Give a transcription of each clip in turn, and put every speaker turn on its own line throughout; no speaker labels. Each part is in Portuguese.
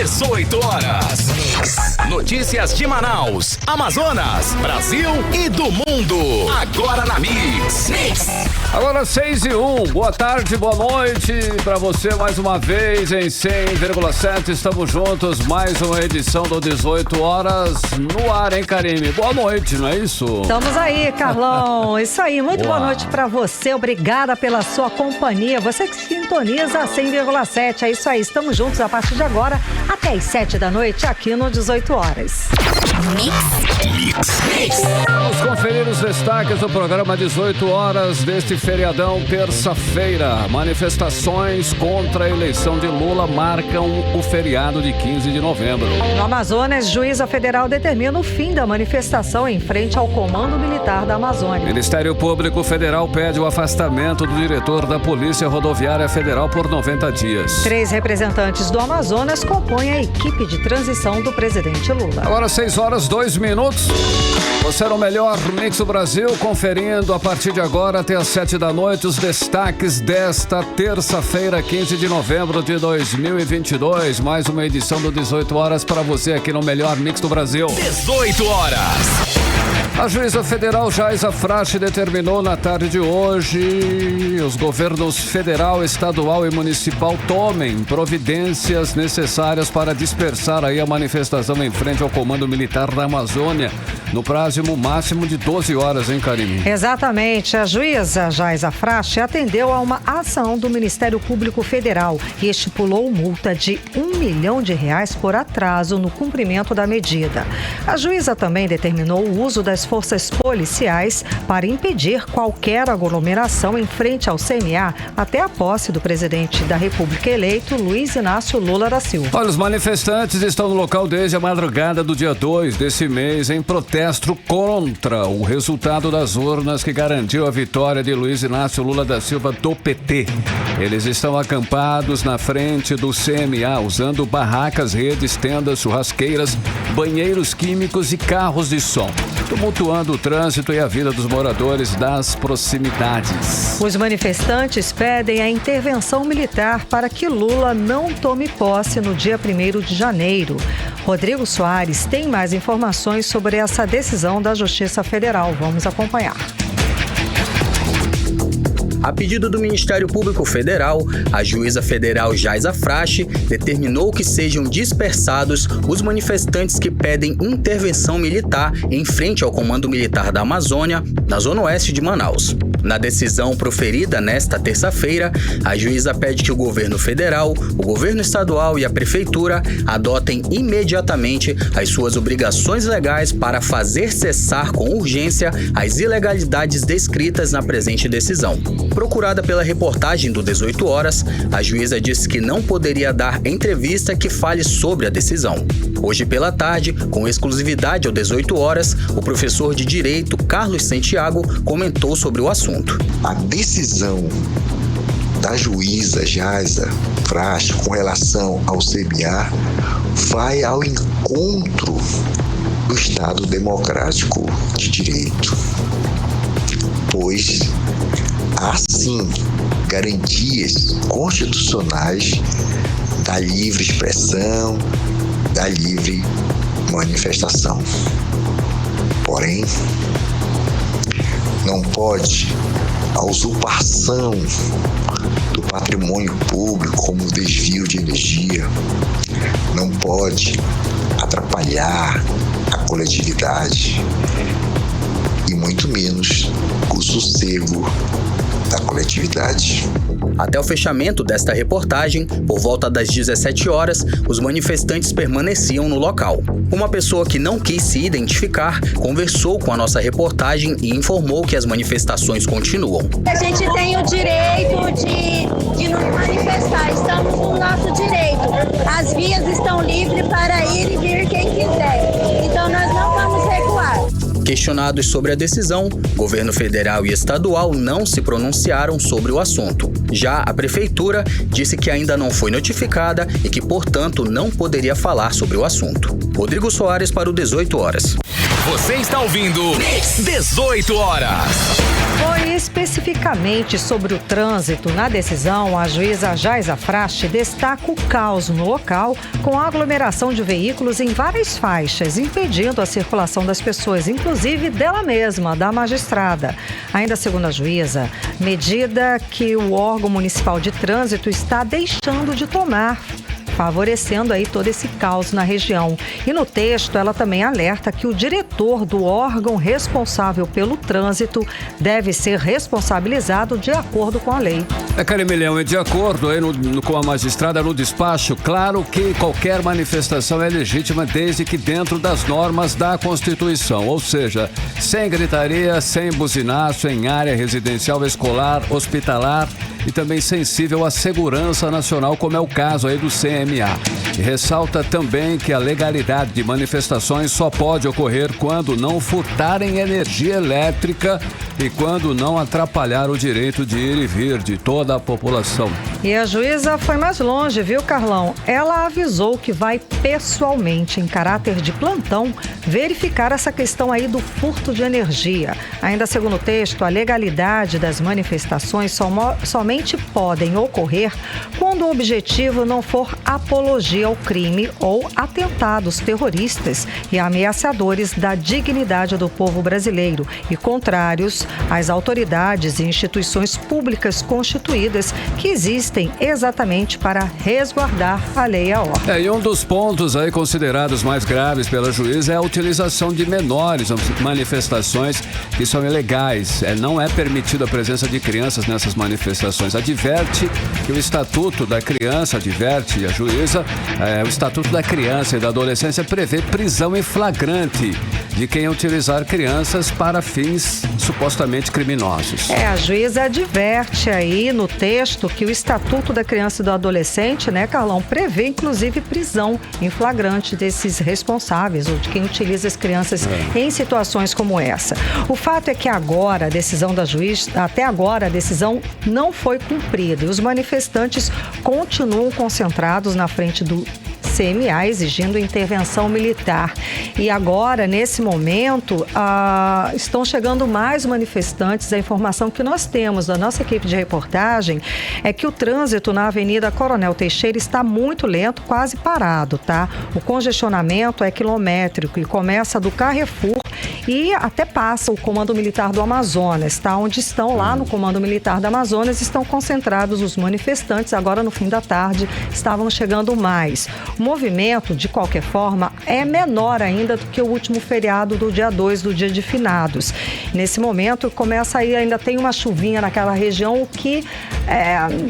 18 horas. Notícias de Manaus, Amazonas, Brasil e do mundo. Agora na Mix.
Agora 6:01. Boa tarde, boa noite pra você mais uma vez em 100,7. Estamos juntos, mais uma edição do 18 horas no ar, hein, Karine? Boa noite, não é isso?
Estamos aí, Carlão. Isso aí, muito boa noite pra você. Obrigada pela sua companhia. Você que sintoniza a 100,7. É isso aí, estamos juntos a partir de agora até as 7 da noite aqui no 18 horas.
Vamos conferir os destaques do programa 18 horas deste feriadão, terça-feira. Manifestações contra a eleição de Lula marcam o feriado de 15 de novembro.
No Amazonas, juíza federal determina o fim da manifestação em frente ao Comando Militar da Amazônia.
Ministério Público Federal pede o afastamento do diretor da Polícia Rodoviária Federal por 90 dias.
3 representantes do Amazonas compõem a equipe de transição do presidente Lula.
Agora 6 horas, 2 minutos. Você no melhor Mix do Brasil, conferindo a partir de agora até as 7 da noite os destaques desta terça-feira, 15 de novembro de 2022. Mais uma edição do 18 horas para você aqui no melhor Mix do Brasil.
18 horas.
A juíza federal Jaisa Frache determinou na tarde de hoje os governos federal, estadual e municipal tomem providências necessárias para dispersar aí a manifestação em frente ao Comando Militar da Amazônia no prazo máximo de 12 horas, hein, Karine?
Exatamente. A juíza Jaisa Frache atendeu a uma ação do Ministério Público Federal e estipulou multa de R$1 milhão por atraso no cumprimento da medida. A juíza também determinou o uso das forças policiais para impedir qualquer aglomeração em frente ao CMA até a posse do presidente da República eleito, Luiz Inácio Lula da Silva.
Olha, os manifestantes estão no local desde a madrugada do dia 2 desse mês em protesto contra o resultado das urnas que garantiu a vitória de Luiz Inácio Lula da Silva do PT. Eles estão acampados na frente do CMA, usando barracas, redes, tendas, churrasqueiras, banheiros químicos e carros de som, tumultuando o trânsito e a vida dos moradores das proximidades.
Os manifestantes pedem a intervenção militar para que Lula não tome posse no dia 1º de janeiro. Rodrigo Soares tem mais informações sobre essa decisão da Justiça Federal. Vamos acompanhar.
A pedido do Ministério Público Federal, a juíza federal Jaisa Frache determinou que sejam dispersados os manifestantes que pedem intervenção militar em frente ao Comando Militar da Amazônia, na zona oeste de Manaus. Na decisão proferida nesta terça-feira, a juíza pede que o governo federal, o governo estadual e a prefeitura adotem imediatamente as suas obrigações legais para fazer cessar com urgência as ilegalidades descritas na presente decisão. Procurada pela reportagem do 18 horas, a juíza disse que não poderia dar entrevista que fale sobre a decisão. Hoje pela tarde, com exclusividade ao 18 horas, o professor de Direito, Carlos Santiago, comentou sobre o assunto.
A decisão da juíza Jaisa Frache com relação ao CMA vai ao encontro do Estado Democrático de Direito, pois há sim garantias constitucionais da livre expressão, da livre manifestação. Porém, não pode a usurpação do patrimônio público como desvio de energia, não pode atrapalhar a coletividade e muito menos o sossego da coletividade.
Até o fechamento desta reportagem, por volta das 17 horas, os manifestantes permaneciam no local. Uma pessoa que não quis se identificar conversou com a nossa reportagem e informou que as manifestações continuam.
A gente tem o direito de nos manifestar, estamos no nosso direito. As vias estão livres para ir e vir quem quiser, então nós não vamos recuar.
Questionados sobre a decisão, governo federal e estadual não se pronunciaram sobre o assunto. Já a prefeitura disse que ainda não foi notificada e que, portanto, não poderia falar sobre o assunto. Rodrigo Soares para o 18 horas.
Você está ouvindo 18 horas.
Foi especificamente sobre o trânsito. Na decisão, a juíza Jaisa Frache destaca o caos no local, com a aglomeração de veículos em várias faixas, impedindo a circulação das pessoas, inclusive dela mesma, da magistrada. Ainda segundo a juíza, medida que o órgão municipal de trânsito está deixando de tomar, favorecendo aí todo esse caos na região. E no texto, ela também alerta que o diretor do órgão responsável pelo trânsito deve ser responsabilizado de acordo com a lei.
Carimilhão, de acordo aí com a magistrada no despacho, claro que qualquer manifestação é legítima desde que dentro das normas da Constituição, ou seja, sem gritaria, sem buzinaço, em área residencial, escolar, hospitalar e também sensível à segurança nacional, como é o caso aí do CMA. E ressalta também que a legalidade de manifestações só pode ocorrer quando não furtarem energia elétrica e quando não atrapalhar o direito de ir e vir de toda a população.
E a juíza foi mais longe, viu, Carlão? Ela avisou que vai pessoalmente, em caráter de plantão, verificar essa questão aí do furto de energia. Ainda segundo o texto, a legalidade das manifestações somente podem ocorrer quando o objetivo não for apologia ao crime ou atentados terroristas e ameaçadores da dignidade do povo brasileiro e contrários às autoridades e instituições públicas constituídas que existem exatamente para resguardar a lei e a ordem.
E um dos pontos aí considerados mais graves pela juíza é a utilização de menores em manifestações que são ilegais. Não é permitida a presença de crianças nessas manifestações. Adverte que o Estatuto da Criança, adverte a juíza, o Estatuto da Criança e da Adolescência prevê prisão em flagrante de quem utilizar crianças para fins supostamente criminosos.
A juíza adverte aí no texto que o Estatuto da Criança e do Adolescente, né, Carlão, prevê inclusive prisão em flagrante desses responsáveis ou de quem utiliza as crianças em situações como essa. O fato é que agora a decisão da juíza, até agora a decisão não foi cumprida e os manifestantes continuam concentrados na frente do CMA exigindo intervenção militar. E agora, nesse momento, estão chegando mais manifestantes. A informação que nós temos da nossa equipe de reportagem é que o trânsito na Avenida Coronel Teixeira está muito lento, quase parado, tá? O congestionamento é quilométrico e começa do Carrefour e até passa o Comando Militar do Amazonas, tá? Onde estão lá no Comando Militar do Amazonas, estão concentrados os manifestantes. Agora, no fim da tarde, estavam chegando mais. O movimento, de qualquer forma, é menor ainda do que o último feriado do dia 2, do dia de finados. Nesse momento, começa aí, ainda tem uma chuvinha naquela região, o que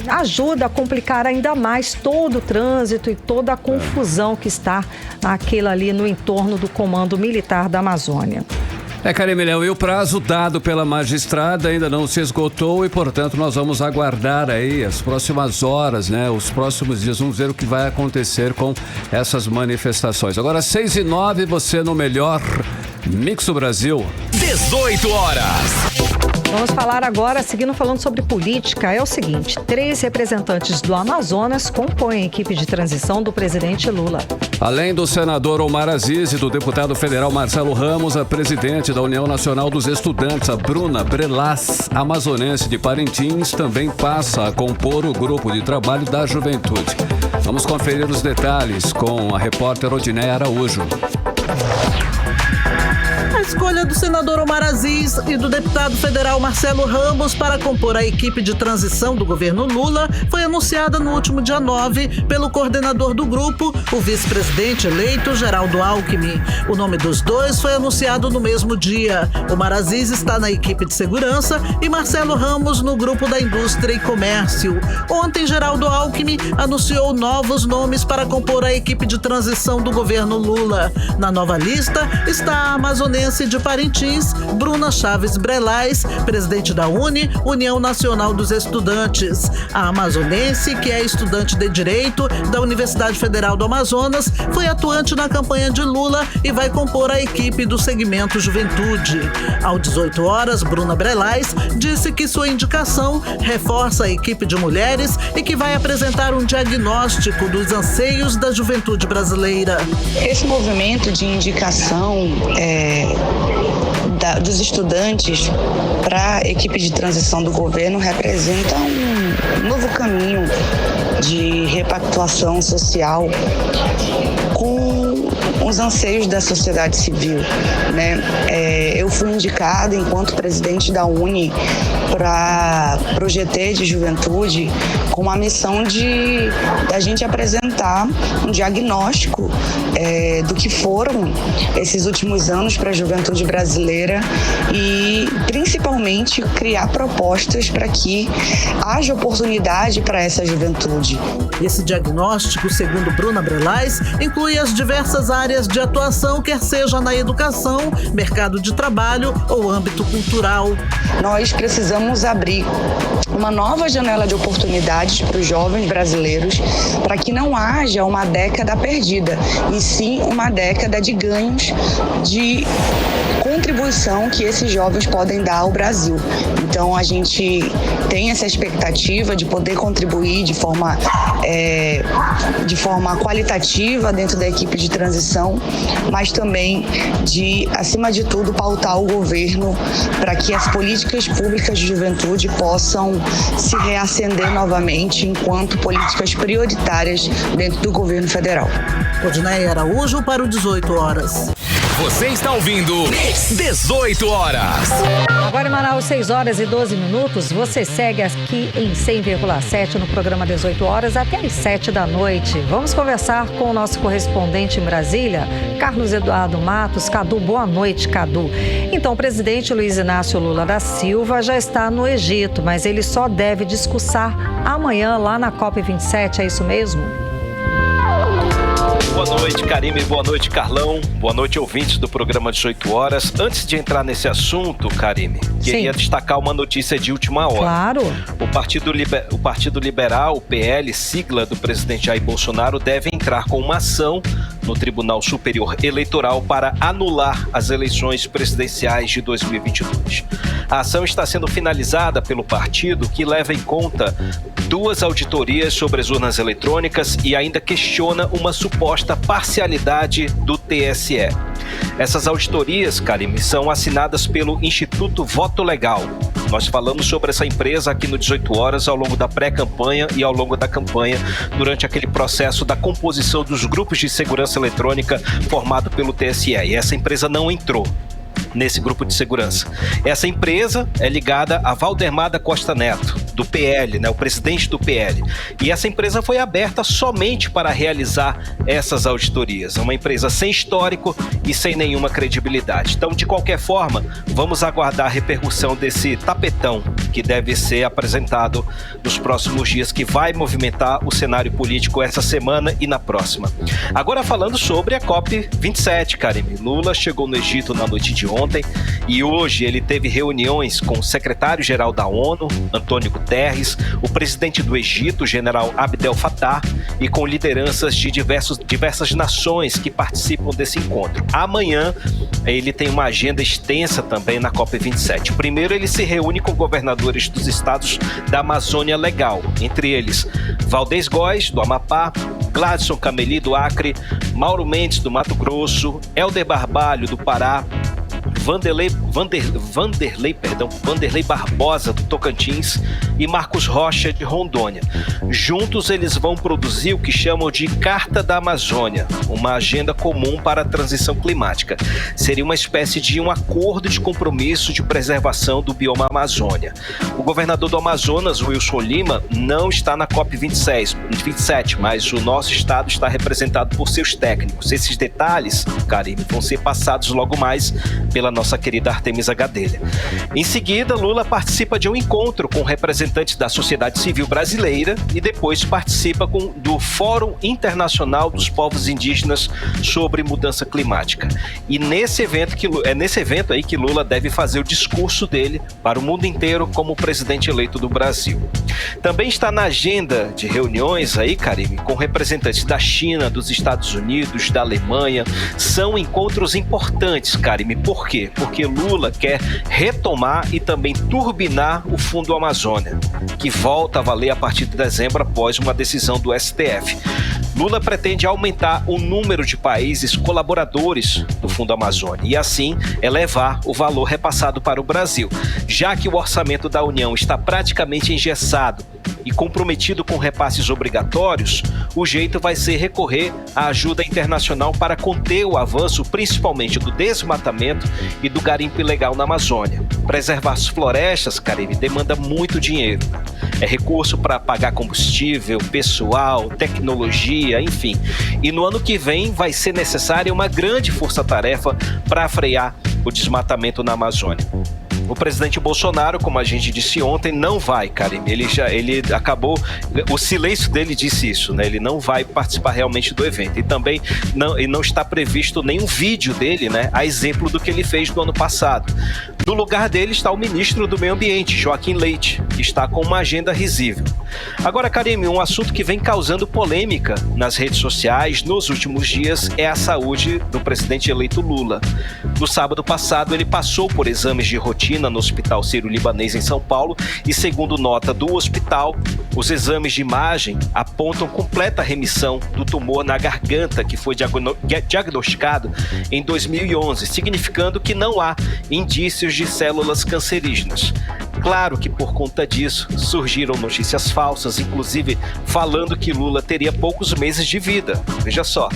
ajuda a complicar ainda mais todo o trânsito e toda a confusão que está aquilo ali no entorno do Comando Militar da Amazônia.
Carimilhão, e o prazo dado pela magistrada ainda não se esgotou e, portanto, nós vamos aguardar aí as próximas horas, né? Os próximos dias, vamos ver o que vai acontecer com essas manifestações. Agora, 6h09, você no melhor Mix do Brasil.
18 horas.
Vamos falar agora, seguindo falando sobre política, é o seguinte: 3 representantes do Amazonas compõem a equipe de transição do presidente Lula.
Além do senador Omar Aziz e do deputado federal Marcelo Ramos, a presidente da União Nacional dos Estudantes, a Bruna Brelas, amazonense de Parintins, também passa a compor o grupo de trabalho da juventude. Vamos conferir os detalhes com a repórter Odineia Araújo.
A escolha do senador Omar Aziz e do deputado federal Marcelo Ramos para compor a equipe de transição do governo Lula foi anunciada no último dia 9 pelo coordenador do grupo, o vice-presidente eleito Geraldo Alckmin. O nome dos dois foi anunciado no mesmo dia. Omar Aziz está na equipe de segurança e Marcelo Ramos no grupo da indústria e comércio. Ontem, Geraldo Alckmin anunciou novos nomes para compor a equipe de transição do governo Lula. Na nova lista está a amazonense amazonense de Parintins, Bruna Chaves Brelais, presidente da UNE, União Nacional dos Estudantes. A amazonense, que é estudante de Direito da Universidade Federal do Amazonas, foi atuante na campanha de Lula e vai compor a equipe do segmento Juventude. Às 18 horas, Bruna Brelais disse que sua indicação reforça a equipe de mulheres e que vai apresentar um diagnóstico dos anseios da juventude brasileira.
Esse movimento de indicação dos estudantes para a equipe de transição do governo representa um novo caminho de repactuação social com os anseios da sociedade civil, né? Eu fui indicada enquanto presidente da UNE para o GT de Juventude com a missão da gente apresentar um diagnóstico do que foram esses últimos anos para a juventude brasileira e principalmente criar propostas para que haja oportunidade para essa juventude.
Esse diagnóstico, segundo Bruna Brelais, inclui as diversas áreas de atuação, quer seja na educação, mercado de trabalho ou âmbito cultural.
Nós precisamos abrir uma nova janela de oportunidades para os jovens brasileiros para que não haja uma década perdida, e sim uma década de ganhos, de contribuição que esses jovens podem dar ao Brasil. Então a gente tem essa expectativa de poder contribuir de forma qualitativa dentro da equipe de transição, mas também de, acima de tudo, pautar o governo para que as políticas públicas de juventude possam se reacender novamente enquanto políticas prioritárias dentro do governo federal.
Odneia Araújo para o 18 horas.
Você está ouvindo 18 horas.
Agora em Manaus, 6 horas e 12 minutos. Você segue aqui em 100,7 no programa 18 horas até às 7 da noite. Vamos conversar com o nosso correspondente em Brasília, Carlos Eduardo Matos. Cadu, boa noite, Cadu. Então, o presidente Luiz Inácio Lula da Silva já está no Egito, mas ele só deve discursar amanhã lá na COP27, é isso mesmo?
Boa noite, Karime. Boa noite, Carlão. Boa noite, ouvintes do programa 18 horas. Antes de entrar nesse assunto, Karime, queria destacar uma notícia de última hora.
Claro.
O Partido Liberal, o PL, sigla do presidente Jair Bolsonaro, deve entrar com uma ação no Tribunal Superior Eleitoral para anular as eleições presidenciais de 2022. A ação está sendo finalizada pelo partido, que leva em conta 2 auditorias sobre as urnas eletrônicas e ainda questiona uma suposta parcialidade do TSE. Essas auditorias, Karime, são assinadas pelo Instituto Voto Legal. Nós falamos sobre essa empresa aqui no 18 horas ao longo da pré-campanha e ao longo da campanha, durante aquele processo da composição dos grupos de segurança eletrônica formado pelo TSE. E essa empresa não entrou nesse grupo de segurança. Essa empresa é ligada a Valdemar da Costa Neto, do PL, né, o presidente do PL. E essa empresa foi aberta somente para realizar essas auditorias. É uma empresa sem histórico e sem nenhuma credibilidade. Então, de qualquer forma, vamos aguardar a repercussão desse tapetão que deve ser apresentado nos próximos dias, que vai movimentar o cenário político essa semana e na próxima. Agora, falando sobre a COP27, Karime. Lula chegou no Egito na noite de ontem e hoje ele teve reuniões com o secretário-geral da ONU, Antônio Guterres, o presidente do Egito, general Abdel Fattah, e com lideranças de diversas nações que participam desse encontro. Amanhã ele tem uma agenda extensa também na COP27. Primeiro ele se reúne com governadores dos estados da Amazônia Legal, entre eles Valdez Góes, do Amapá, Gladson Cameli, do Acre, Mauro Mendes, do Mato Grosso, Helder Barbalho, do Pará, Vanderlei Barbosa, do Tocantins, e Marcos Rocha, de Rondônia. Juntos eles vão produzir o que chamam de Carta da Amazônia, uma agenda comum para a transição climática. Seria uma espécie de um acordo de compromisso de preservação do bioma Amazônia. O governador do Amazonas, Wilson Lima, não está na COP27, mas o nosso estado está representado por seus técnicos. Esses detalhes, Karime, vão ser passados logo mais pela nossa querida Artemisa Gadelha. Em seguida, Lula participa de um encontro com representantes da sociedade civil brasileira e depois participa do Fórum Internacional dos Povos Indígenas sobre Mudança Climática. E nesse evento aí que Lula deve fazer o discurso dele para o mundo inteiro como presidente eleito do Brasil. Também está na agenda de reuniões aí, Karime, com representantes da China, dos Estados Unidos, da Alemanha. São encontros importantes, Karime. Por quê? Porque Lula quer retomar e também turbinar o Fundo Amazônia, que volta a valer a partir de dezembro após uma decisão do STF. Lula pretende aumentar o número de países colaboradores do Fundo Amazônia e assim elevar o valor repassado para o Brasil. Já que o orçamento da União está praticamente engessado e comprometido com repasses obrigatórios, o jeito vai ser recorrer à ajuda internacional para conter o avanço, principalmente do desmatamento e do garimpo ilegal na Amazônia. Preservar as florestas, Karime, demanda muito dinheiro. É recurso para pagar combustível, pessoal, tecnologia, enfim. E no ano que vem vai ser necessária uma grande força-tarefa para frear o desmatamento na Amazônia. O presidente Bolsonaro, como a gente disse ontem, não vai, Karime. Ele acabou, o silêncio dele disse isso, né? Ele não vai participar realmente do evento. E também não está previsto nenhum vídeo dele, né? A exemplo do que ele fez no ano passado. No lugar dele está o ministro do Meio Ambiente, Joaquim Leite, que está com uma agenda risível. Agora, Karime, um assunto que vem causando polêmica nas redes sociais nos últimos dias é a saúde do presidente eleito Lula. No sábado passado, ele passou por exames de rotina no Hospital Sírio-Libanês em São Paulo e, segundo nota do hospital, os exames de imagem apontam completa remissão do tumor na garganta que foi diagnosticado em 2011, significando que não há indícios de células cancerígenas. Claro que por conta disso surgiram notícias falsas, inclusive falando que Lula teria poucos meses de vida. Veja só,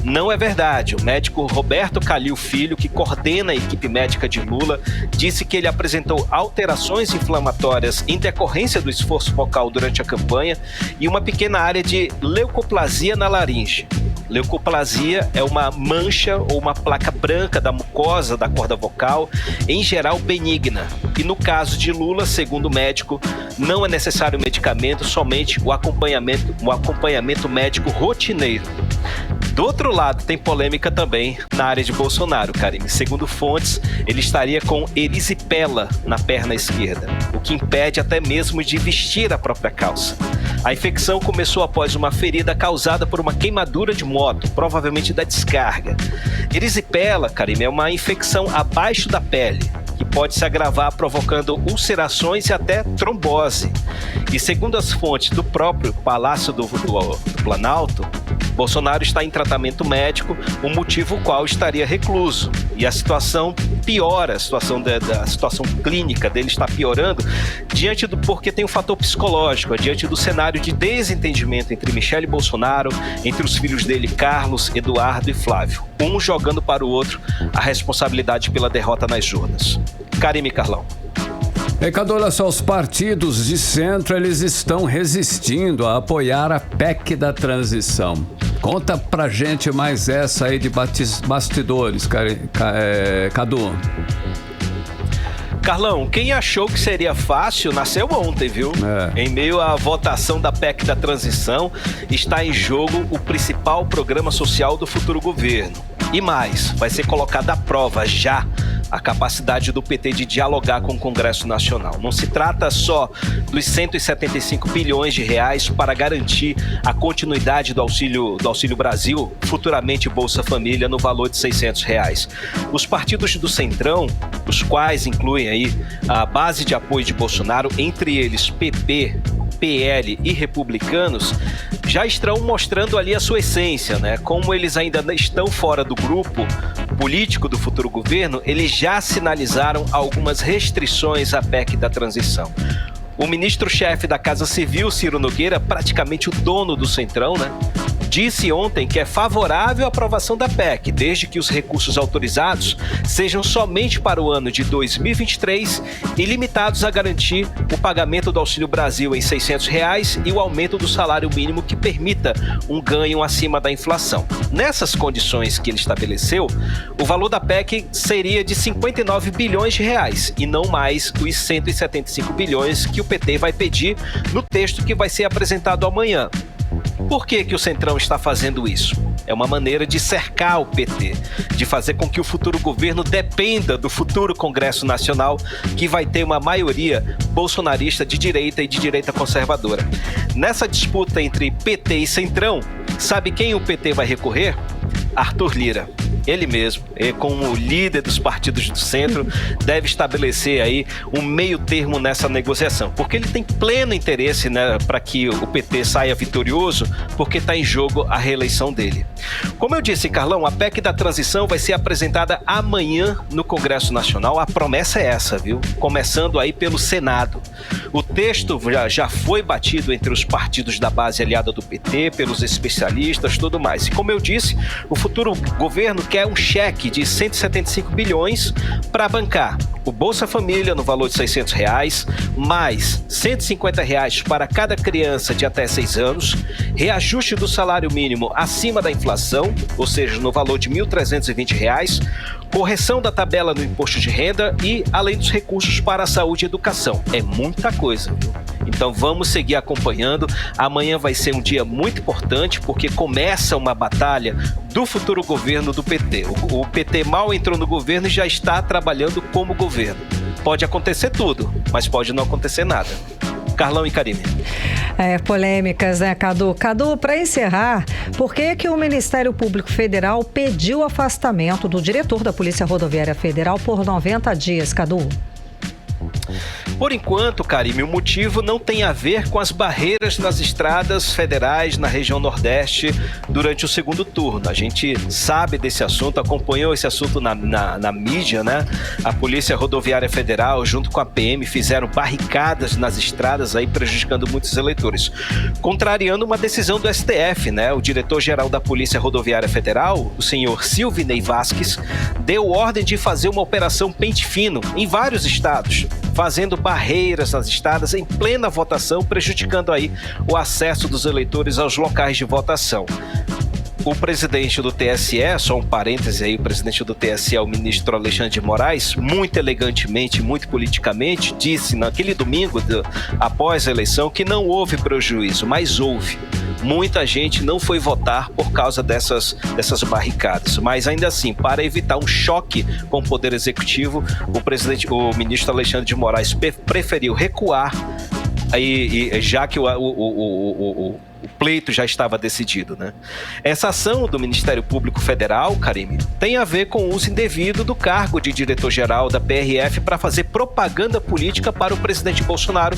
não é verdade. O médico Roberto Calil Filho, que coordena a equipe médica de Lula, disse que ele apresentou alterações inflamatórias em decorrência do esforço vocal durante a campanha e uma pequena área de leucoplasia na laringe. Leucoplasia é uma mancha ou uma placa branca da mucosa da corda vocal, em geral benigna. E no caso de Lula, segundo o médico, não é necessário medicamento, somente o acompanhamento médico rotineiro. Do outro lado, tem polêmica também na área de Bolsonaro, Karime. Segundo fontes, ele estaria com erisipela na perna esquerda, o que impede até mesmo de vestir a própria calça. A infecção começou após uma ferida causada por uma queimadura de moto, provavelmente da descarga. Erisipela, Karime, é uma infecção abaixo da pele, que pode se agravar provocando ulcerações e até trombose. E segundo as fontes do próprio Palácio do Planalto, Bolsonaro está em tratamento médico, o motivo qual estaria recluso. E a situação piora, a situação clínica dele está piorando porque tem um fator psicológico, diante do cenário de desentendimento entre Michele Bolsonaro, entre os filhos dele, Carlos, Eduardo e Flávio, um jogando para o outro a responsabilidade pela derrota nas urnas. Karime, Carlão.
Cadu, olha só, os partidos de centro, eles estão resistindo a apoiar a PEC da transição. Conta pra gente mais essa aí de bastidores, Cadu.
Carlão, quem achou que seria fácil nasceu ontem, viu? Em meio à votação da PEC da transição, está em jogo o principal programa social do futuro governo. E mais, vai ser colocada à prova já a capacidade do PT de dialogar com o Congresso Nacional. Não se trata só dos 175 bilhões de reais para garantir a continuidade do Auxílio Brasil, futuramente Bolsa Família, no valor de R$600. Os partidos do Centrão, os quais incluem aí a base de apoio de Bolsonaro, entre eles PP, PL e republicanos, já estão mostrando ali a sua essência, né? Como eles ainda estão fora do grupo político do futuro governo, eles já sinalizaram algumas restrições à PEC da transição. O ministro-chefe da Casa Civil, Ciro Nogueira, praticamente o dono do Centrão, né, disse ontem que é favorável à aprovação da PEC, desde que os recursos autorizados sejam somente para o ano de 2023 e limitados a garantir o pagamento do Auxílio Brasil em R$ 600 e o aumento do salário mínimo que permita um ganho acima da inflação. Nessas condições que ele estabeleceu, o valor da PEC seria de 59 bilhões de reais e não mais os 175 bilhões que o PT vai pedir no texto que vai ser apresentado amanhã. Por que o Centrão está fazendo isso? É uma maneira de cercar o PT, de fazer com que o futuro governo dependa do futuro Congresso Nacional, que vai ter uma maioria bolsonarista de direita e de direita conservadora. Nessa disputa entre PT e Centrão, sabe quem o PT vai recorrer? Arthur Lira. Ele mesmo, como líder dos partidos do centro, deve estabelecer aí um meio termo nessa negociação, porque ele tem pleno interesse, né, para que o PT saia vitorioso, porque está em jogo a reeleição dele. Como eu disse, Carlão, a PEC da transição vai ser apresentada amanhã no Congresso Nacional. A promessa é essa, viu? Começando aí pelo Senado. O texto já foi batido entre os partidos da base aliada do PT, pelos especialistas, tudo mais. E como eu disse, o futuro governo quer um cheque de 175 bilhões para bancar o Bolsa Família no valor de R$ 600, mais R$ 150 para cada criança de até 6 anos, reajuste do salário mínimo acima da inflação, ou seja, no valor de R$ 1.320, correção da tabela no imposto de renda e além dos recursos para a saúde e educação. É muita coisa, viu? Então vamos seguir acompanhando. Amanhã vai ser um dia muito importante porque começa uma batalha do futuro governo do PT. O PT mal entrou no governo e já está trabalhando como governo. Pode acontecer tudo, mas pode não acontecer nada. Carlão e Karine.
Polêmicas, né, Cadu? Cadu, para encerrar, por que o Ministério Público Federal pediu o afastamento do diretor da Polícia Rodoviária Federal por 90 dias, Cadu?
Por enquanto, Karime, o motivo não tem a ver com as barreiras nas estradas federais na região Nordeste durante o segundo turno. A gente sabe desse assunto, acompanhou esse assunto na mídia, né? A Polícia Rodoviária Federal, junto com a PM, fizeram barricadas nas estradas, aí prejudicando muitos eleitores. Contrariando uma decisão do STF, né? O diretor-geral da Polícia Rodoviária Federal, o senhor Silvinei Vasquez, deu ordem de fazer uma operação pente fino em vários estados, fazendo barreiras nas estradas em plena votação, prejudicando aí o acesso dos eleitores aos locais de votação. O presidente do TSE, só um parêntese aí, o presidente do TSE, o ministro Alexandre de Moraes, muito elegantemente, muito politicamente, disse naquele domingo, após a eleição, que não houve prejuízo, mas houve. Muita gente não foi votar por causa dessas barricadas, mas ainda assim, para evitar um choque com o Poder Executivo, o ministro Alexandre de Moraes preferiu recuar, aí, já que o pleito já estava decidido, né? Essa ação do Ministério Público Federal, Karime, tem a ver com o uso indevido do cargo de diretor-geral da PRF para fazer propaganda política para o presidente Bolsonaro,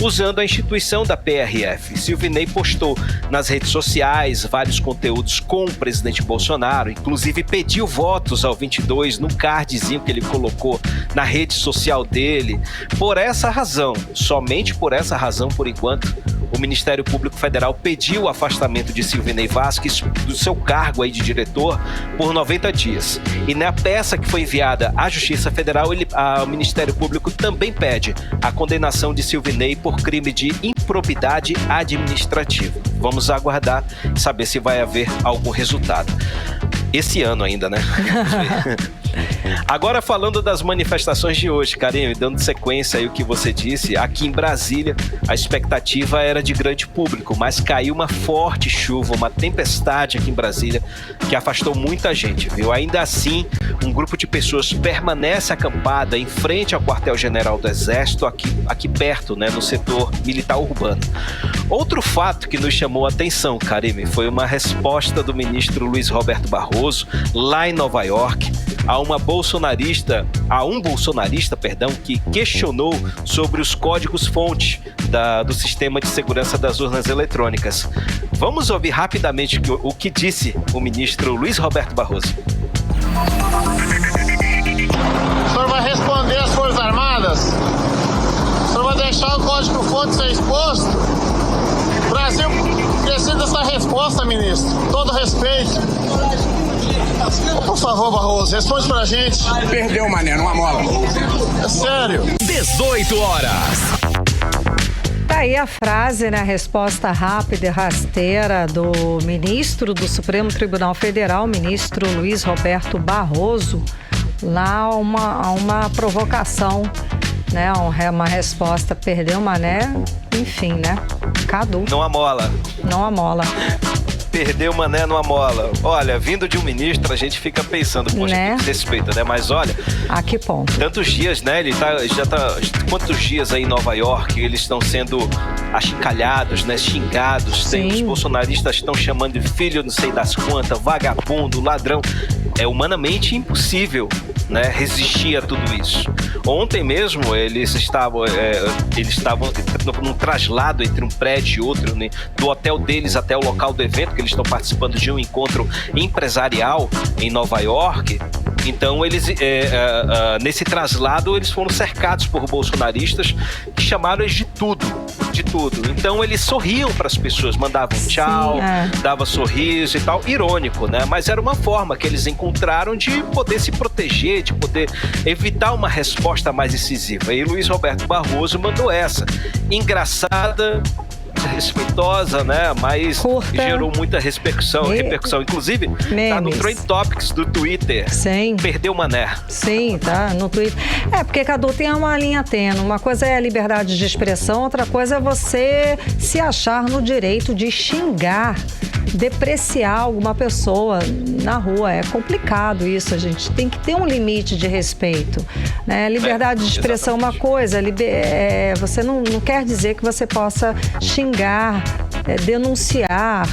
usando a instituição da PRF. Silvinei postou nas redes sociais vários conteúdos com o presidente Bolsonaro, inclusive pediu votos ao 22 num cardzinho que ele colocou na rede social dele. Por essa razão, somente por essa razão, por enquanto, o Ministério Público Federal pediu o afastamento de Silvinei Vasquez do seu cargo aí de diretor por 90 dias. E na peça que foi enviada à Justiça Federal, o Ministério Público também pede a condenação de Silvinei por crime de improbidade administrativa. Vamos aguardar e saber se vai haver algum resultado. Esse ano ainda, né? Agora falando das manifestações de hoje, Karine, dando sequência aí o que você disse, aqui em Brasília a expectativa era de grande público, mas caiu uma forte chuva, uma tempestade aqui em Brasília que afastou muita gente, viu? Ainda assim, um grupo de pessoas permanece acampada em frente ao quartel-general do Exército, aqui perto, né, no setor militar urbano. Outro fato que nos chamou a atenção, Karine, foi uma resposta do ministro Luiz Roberto Barroso, lá em Nova York, a um bolsonarista, que questionou sobre os códigos-fonte do sistema de segurança das urnas eletrônicas. Vamos ouvir rapidamente o que disse o ministro Luiz Roberto Barroso.
O senhor vai responder às Forças Armadas? O senhor vai deixar o código-fonte ser exposto? O Brasil agradecido dessa resposta, ministro. Todo respeito. Por favor, Barroso, responde pra gente.
Perdeu, mané, numa mola.
É sério.
18 horas.
Tá aí a frase, né? A resposta rápida e rasteira do ministro do Supremo Tribunal Federal, ministro Luiz Roberto Barroso, lá uma provocação, né? Uma resposta, perdeu, mané, enfim, né? Cadu.
Não amola.
Não amola.
Perdeu mané numa mola. Olha, vindo de um ministro, a gente fica pensando, poxa,
né?
que desrespeito, né? Mas olha...
A que ponto?
Tantos dias, né? Ele já tá... Quantos dias aí em Nova York eles estão sendo achincalhados, né? Xingados. Tem, os bolsonaristas estão chamando de filho não sei das quantas, vagabundo, ladrão. É humanamente impossível, né? Resistir a tudo isso. Ontem mesmo, eles estavam num traslado entre um prédio e outro, né? Do hotel deles até o local do evento, que eles estão participando de um encontro empresarial em Nova York. Então, eles nesse traslado, eles foram cercados por bolsonaristas que chamaram eles de tudo. Então, eles sorriam para as pessoas, mandavam tchau, dava sorriso e tal. Irônico, né? Mas era uma forma que eles encontraram de poder se proteger, de poder evitar uma resposta mais incisiva. E Luiz Roberto Barroso mandou essa. Engraçada, respeitosa, né? Mas curta. Gerou muita repercussão. Inclusive, memes. Tá no Trend Topics do Twitter.
Sim.
Perdeu mané.
Sim, tá no Twitter. Porque, Cadu, tem uma linha tênue. Uma coisa é a liberdade de expressão, outra coisa é você se achar no direito de xingar, depreciar alguma pessoa na rua. É complicado isso, a gente tem que ter um limite de respeito, né? Liberdade de expressão é uma coisa, você não quer dizer que você possa xingar, denunciar,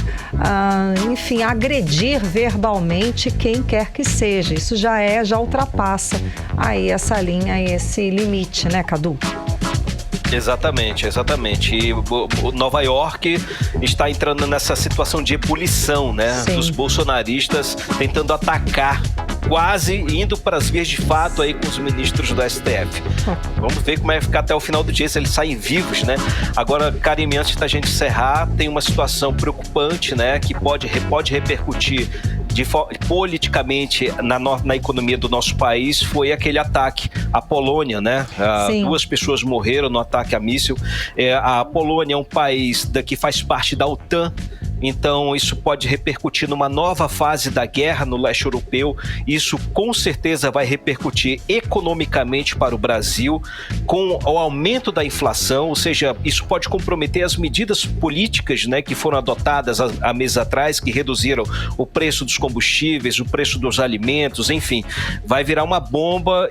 enfim, agredir verbalmente quem quer que seja. Isso já ultrapassa aí essa linha, esse limite, né, Cadu?
Exatamente. E Nova York está entrando nessa situação de ebulição, né? Sim. Dos bolsonaristas tentando atacar, quase indo para as vias de fato aí com os ministros do STF. Vamos ver como vai ficar até o final do dia, se eles saem vivos, né? Agora, Karime, antes da gente encerrar, tem uma situação preocupante, né? Que pode repercutir politicamente na economia do nosso país. Foi aquele ataque à Polônia, né? 2 pessoas morreram no ataque a míssil. A Polônia é um país que faz parte da OTAN. Então, isso pode repercutir numa nova fase da guerra no leste europeu. Isso, com certeza, vai repercutir economicamente para o Brasil, com o aumento da inflação, ou seja, isso pode comprometer as medidas políticas, né, que foram adotadas há meses atrás, que reduziram o preço dos combustíveis, o preço dos alimentos, enfim. Vai virar uma bomba.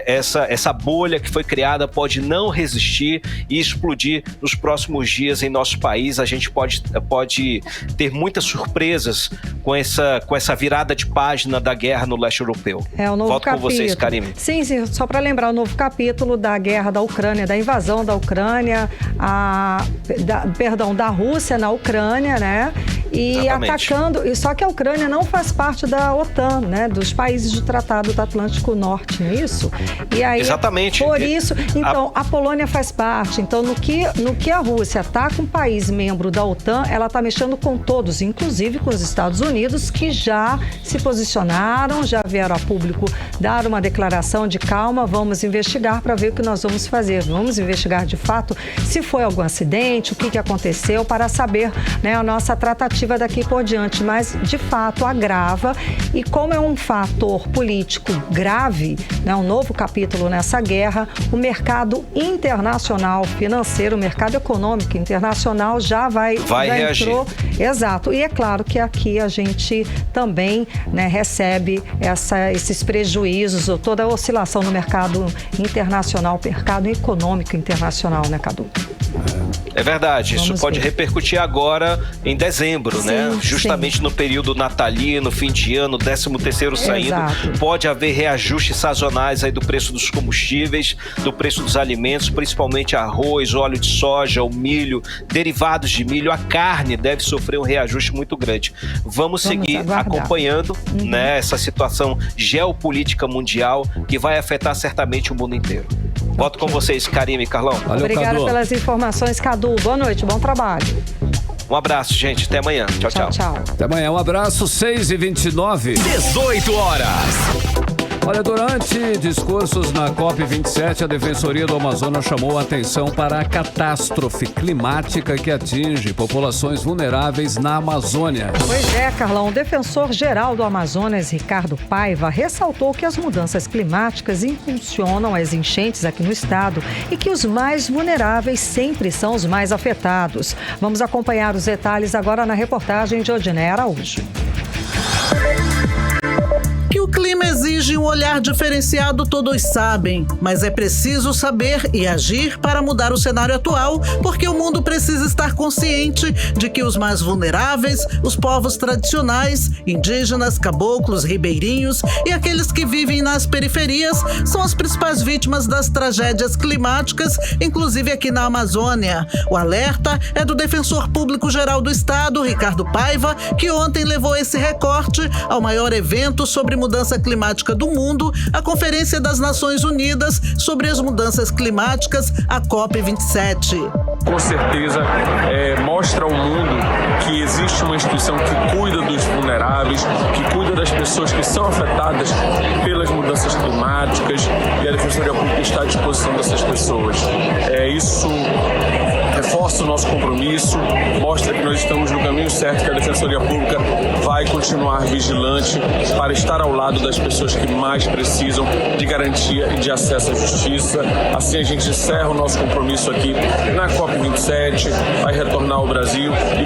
Essa bolha que foi criada pode não resistir e explodir nos próximos dias em nosso país. A gente pode ter muitas surpresas com essa virada de página da guerra no leste europeu.
O novo
Volto
capítulo.
Com vocês, Karime.
Sim, só para lembrar, o novo capítulo da guerra da Ucrânia, da invasão da Ucrânia, da Rússia na Ucrânia, né? E exatamente. Atacando, só que a Ucrânia não faz parte da OTAN, né? Dos países do Tratado do Atlântico Norte, não é isso? E aí,
exatamente.
Por isso, então, a Polônia faz parte. Então, no que a Rússia está com um país membro da OTAN, ela está mexendo com todos, inclusive com os Estados Unidos, que já se posicionaram, já vieram a público dar uma declaração de calma, vamos investigar para ver o que nós vamos fazer. Vamos investigar de fato se foi algum acidente, o que aconteceu, para saber, né, a nossa tratativa daqui por diante. Mas, de fato, agrava, e como é um fator político grave, né, um novo capítulo nessa guerra, o mercado internacional financeiro, o mercado econômico internacional já reagir. Exato. E é claro que aqui a gente também, né, recebe esses prejuízos, ou toda a oscilação no mercado internacional, mercado econômico internacional, né, Cadu?
É verdade, isso pode repercutir agora em dezembro, né? Justamente no período natalino, fim de ano, 13º saindo. Exato. Pode haver reajustes sazonais aí do preço dos combustíveis, do preço dos alimentos, principalmente arroz, óleo de soja, o milho, derivados de milho, a carne deve sofrer um reajuste muito grande. Vamos seguir acompanhando, né, essa situação geopolítica mundial que vai afetar certamente o mundo inteiro. Volto com vocês, Karime e Carlão.
Obrigada pelas informações, Cadu. Boa noite, bom trabalho.
Um abraço, gente. Até amanhã. Tchau, tchau.
Tchau.
Até amanhã. Um abraço. 6h29.
18 horas.
Olha, durante discursos na COP27, a Defensoria do Amazonas chamou a atenção para a catástrofe climática que atinge populações vulneráveis na Amazônia.
Pois é, Carlão. O defensor-geral do Amazonas, Ricardo Paiva, ressaltou que as mudanças climáticas impulsionam as enchentes aqui no estado e que os mais vulneráveis sempre são os mais afetados. Vamos acompanhar os detalhes agora na reportagem de Odiné Araújo.
Que o clima exige um olhar diferenciado, todos sabem, mas é preciso saber e agir para mudar o cenário atual, porque o mundo precisa estar consciente de que os mais vulneráveis, os povos tradicionais, indígenas, caboclos, ribeirinhos e aqueles que vivem nas periferias são as principais vítimas das tragédias climáticas, inclusive aqui na Amazônia. O alerta é do Defensor Público Geral do Estado, Ricardo Paiva, que ontem levou esse recorte ao maior evento sobre mudança climática do mundo, a Conferência das Nações Unidas sobre as Mudanças Climáticas, a COP27.
Com certeza mostra ao mundo que existe uma instituição que cuida dos vulneráveis, que cuida das pessoas que são afetadas pelas mudanças climáticas, e a Defensoria Pública está à disposição dessas pessoas. Isso reforça o nosso compromisso, mostra que nós estamos no caminho certo, que a Defensoria Pública vai continuar vigilante para estar ao lado das pessoas que mais precisam de garantia e de acesso à justiça. Assim a gente encerra o nosso compromisso aqui na COP27, vai retornar ao Brasil e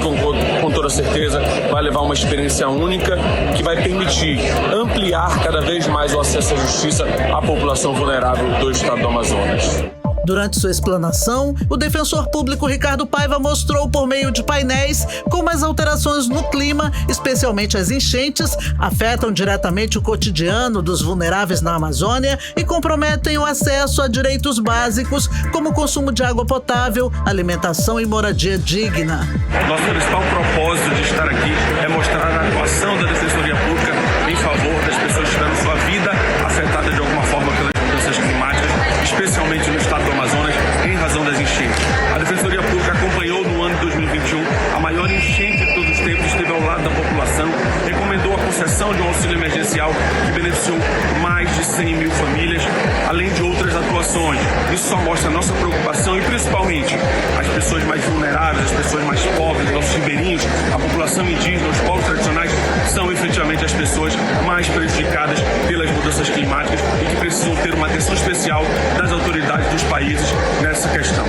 com toda certeza vai levar uma experiência única que vai permitir ampliar cada vez mais o acesso à justiça à população vulnerável do estado do Amazonas.
Durante sua explanação, o defensor público Ricardo Paiva mostrou por meio de painéis como as alterações no clima, especialmente as enchentes, afetam diretamente o cotidiano dos vulneráveis na Amazônia e comprometem o acesso a direitos básicos como o consumo de água potável, alimentação e moradia digna.
Nosso principal propósito de estar aqui é mostrar a atuação da Defensoria Pública em favor das pessoas que tiveram sua vida afetada de alguma forma pelas mudanças climáticas, especialmente no estado do Amazonas, em razão das enchentes. A Defensoria Pública acompanhou no ano de 2021 a maior enchente de todos os tempos, esteve ao lado da população, recomendou a concessão de um auxílio emergencial que beneficiou mais de 100 mil famílias, além de outras atuações. Isso só mostra a nossa preocupação e, principalmente, as pessoas mais vulneráveis, as pessoas mais pobres, nossos ribeirinhos, a população indígena, os povos tradicionais, são efetivamente as pessoas mais prejudicadas pelas mudanças climáticas e que precisam ter uma atenção especial das autoridades dos países nessa questão.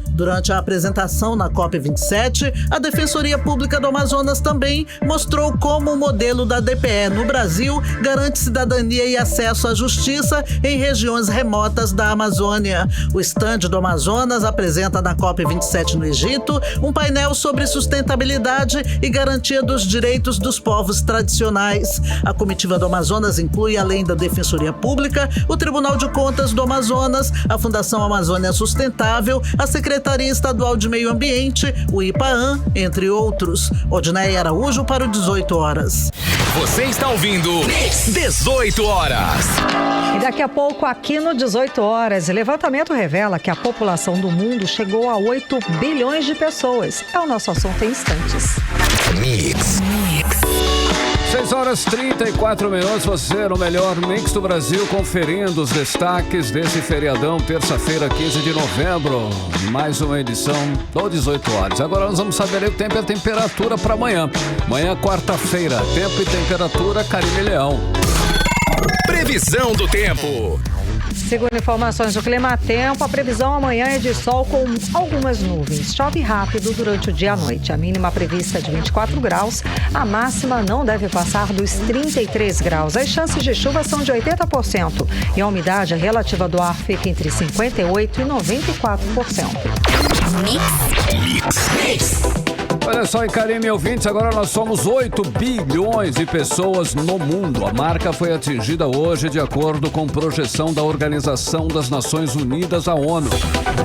Durante a apresentação na COP27, a Defensoria Pública do Amazonas também mostrou como o modelo da DPE no Brasil garante cidadania e acesso à justiça em regiões remotas da Amazônia. O estande do Amazonas apresenta na COP27 no Egito um painel sobre sustentabilidade e garantia dos direitos dos povos tradicionais. A comitiva do Amazonas inclui, além da Defensoria Pública, o Tribunal de Contas do Amazonas, a Fundação Amazônia Sustentável, a Secretaria Estadual de Meio Ambiente, o IPAAN, entre outros. Odiné Araújo para o 18 horas.
Você está ouvindo 18 horas.
E daqui a pouco, aqui no 18 horas, levantamento revela que a população do mundo chegou a 8 bilhões de pessoas. É o nosso assunto em instantes.
Mix.
6h34, você no melhor mix do Brasil, conferindo os destaques desse feriadão, terça-feira, 15 de novembro. Mais uma edição do 18 horas. Agora nós vamos saber o tempo e a temperatura para amanhã. Amanhã, quarta-feira, tempo e temperatura, Karine Leão.
Previsão do tempo.
Segundo informações do Climatempo, a previsão amanhã é de sol com algumas nuvens. Chove rápido durante o dia e a noite. A mínima prevista é de 24 graus, a máxima não deve passar dos 33 graus. As chances de chuva são de 80% e a umidade relativa do ar fica entre 58% e 94%.
Mix.
Olha só, e Karine, ouvintes, agora nós somos 8 bilhões de pessoas no mundo. A marca foi atingida hoje de acordo com projeção da Organização das Nações Unidas, a ONU.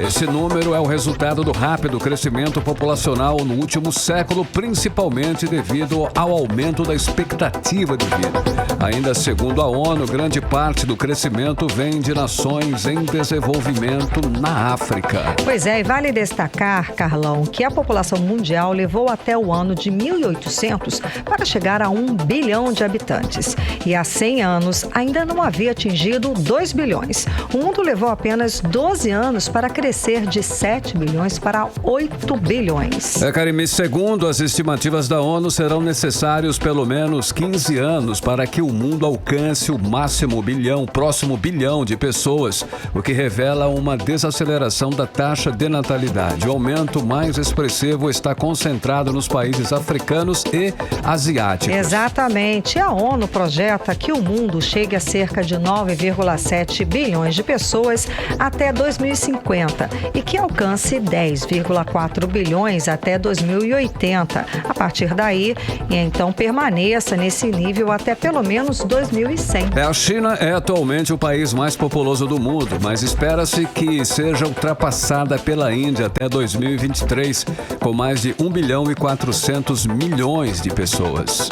Esse número é o resultado do rápido crescimento populacional no último século, principalmente devido ao aumento da expectativa de vida. Ainda segundo a ONU, grande parte do crescimento vem de nações em desenvolvimento na África.
Pois é, e vale destacar, Carlão, que a população mundial levou até o ano de 1800 para chegar a 1 bilhão de habitantes. E há 100 anos ainda não havia atingido 2 bilhões. O mundo levou apenas 12 anos para crescer de 7 bilhões para 8 bilhões.
Karime, segundo as estimativas da ONU, serão necessários pelo menos 15 anos para que o mundo alcance o próximo bilhão de pessoas, o que revela uma desaceleração da taxa de natalidade. O aumento mais expressivo está concentrado nos países africanos e asiáticos.
Exatamente. A ONU projeta que o mundo chegue a cerca de 9,7 bilhões de pessoas até 2050 e que alcance 10,4 bilhões até 2080. A partir daí, então permaneça nesse nível até pelo menos 2100.
A China é atualmente o país mais populoso do mundo, mas espera-se que seja ultrapassada pela Índia até 2023, com mais de 1 bilhão e 400 milhões de pessoas.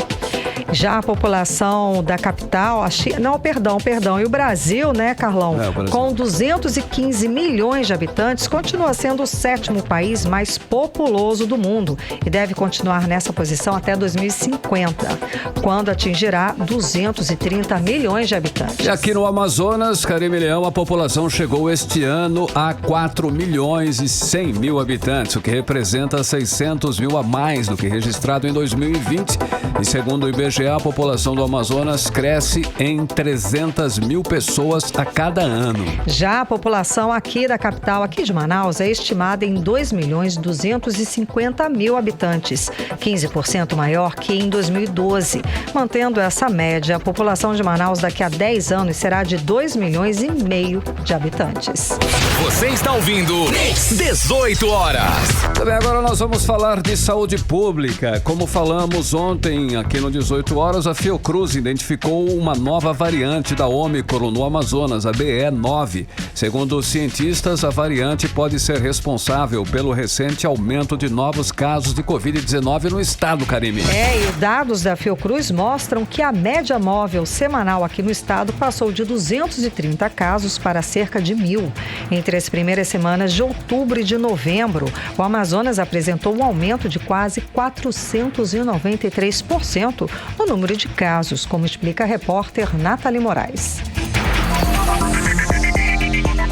Já a população da capital, e o Brasil, né, Carlão? Com 215 milhões de habitantes, continua sendo o 7º país mais populoso do mundo e deve continuar nessa posição até 2050, quando atingirá 230 milhões de habitantes.
E aqui no Amazonas, Karime Leão, a população chegou este ano a 4 milhões e 100 mil habitantes, o que representa 600 mil a mais do que registrado em 2020. E segundo o IBGE, a população do Amazonas cresce em 300 mil pessoas a cada ano.
Já a população aqui da capital, aqui de Manaus, é estimada em 2 milhões 250 mil habitantes, 15% maior que em 2012. Mantendo essa média, a população de Manaus daqui a 10 anos será de 2 milhões e meio de habitantes.
Você está ouvindo 18 horas.
Também agora nós vamos falar de saúde pública. Como falamos ontem aqui no 18 horas, a Fiocruz identificou uma nova variante da Ômicron no Amazonas, a BE.9. Segundo os cientistas, a variante pode ser responsável pelo recente aumento de novos casos de Covid-19 no estado, Karime.
E dados da Fiocruz mostram que a média móvel semanal aqui no estado passou de 230 casos para cerca de 1.000. Entre as primeiras semanas de outubro e de novembro, o Amazonas apresentou um aumento de quase 493% no número de casos, como explica a repórter Nathalie Moraes.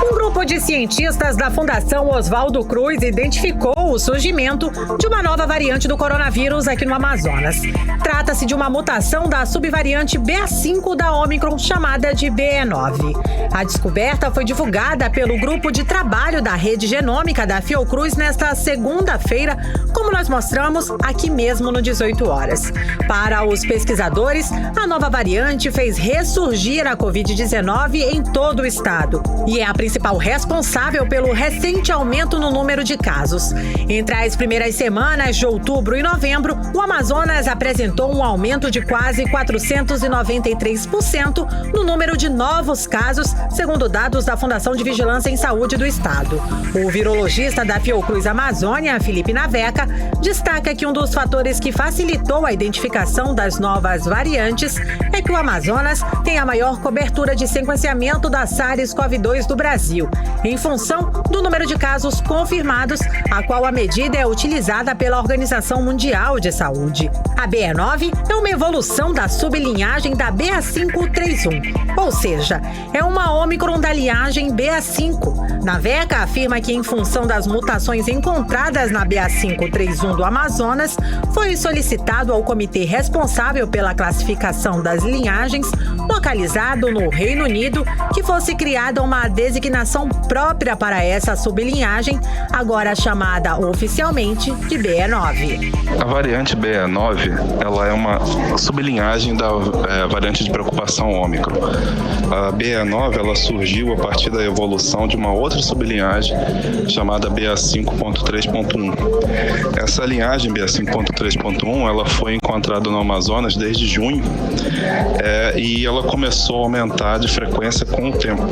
Um grupo de cientistas da Fundação Oswaldo Cruz identificou o surgimento de uma nova variante do coronavírus aqui no Amazonas. Trata-se de uma mutação da subvariante BA.5 da Ômicron, chamada de BE.9. A descoberta foi divulgada pelo grupo de trabalho da Rede Genômica da Fiocruz nesta segunda-feira, como nós mostramos aqui mesmo no 18 horas. Para os pesquisadores, a nova variante fez ressurgir a Covid-19 em todo o estado e é a principal responsável pelo recente aumento no número de casos. Entre as primeiras semanas de outubro e novembro, o Amazonas apresentou um aumento de quase 493% no número de novos casos, segundo dados da Fundação de Vigilância em Saúde do Estado. O virologista da Fiocruz Amazônia, Felipe Naveca, destaca que um dos fatores que facilitou a identificação das novas variantes é que o Amazonas tem a maior cobertura de sequenciamento da SARS-CoV-2 do Brasil, em função do número de casos confirmados, a qual a medida é utilizada pela Organização Mundial de Saúde. A BE.9 é uma evolução da sublinhagem da BA.531, ou seja, é uma Ômicron da linhagem BA.5. Naveca afirma que, em função das mutações encontradas na BA.531 do Amazonas, foi solicitado ao comitê responsável pela classificação das linhagens, localizado no Reino Unido, que fosse criada uma designação própria para essa sublinhagem, agora chamada oficialmente de BE.9.
A variante BE.9, ela é uma sublinhagem da variante de preocupação Ômicron. A BE.9, ela surgiu a partir da evolução de uma outra sublinhagem chamada BA.5.3.1. Essa linhagem BA.5.3.1, ela foi encontrada no Amazonas desde junho e ela começou a aumentar de frequência com o tempo.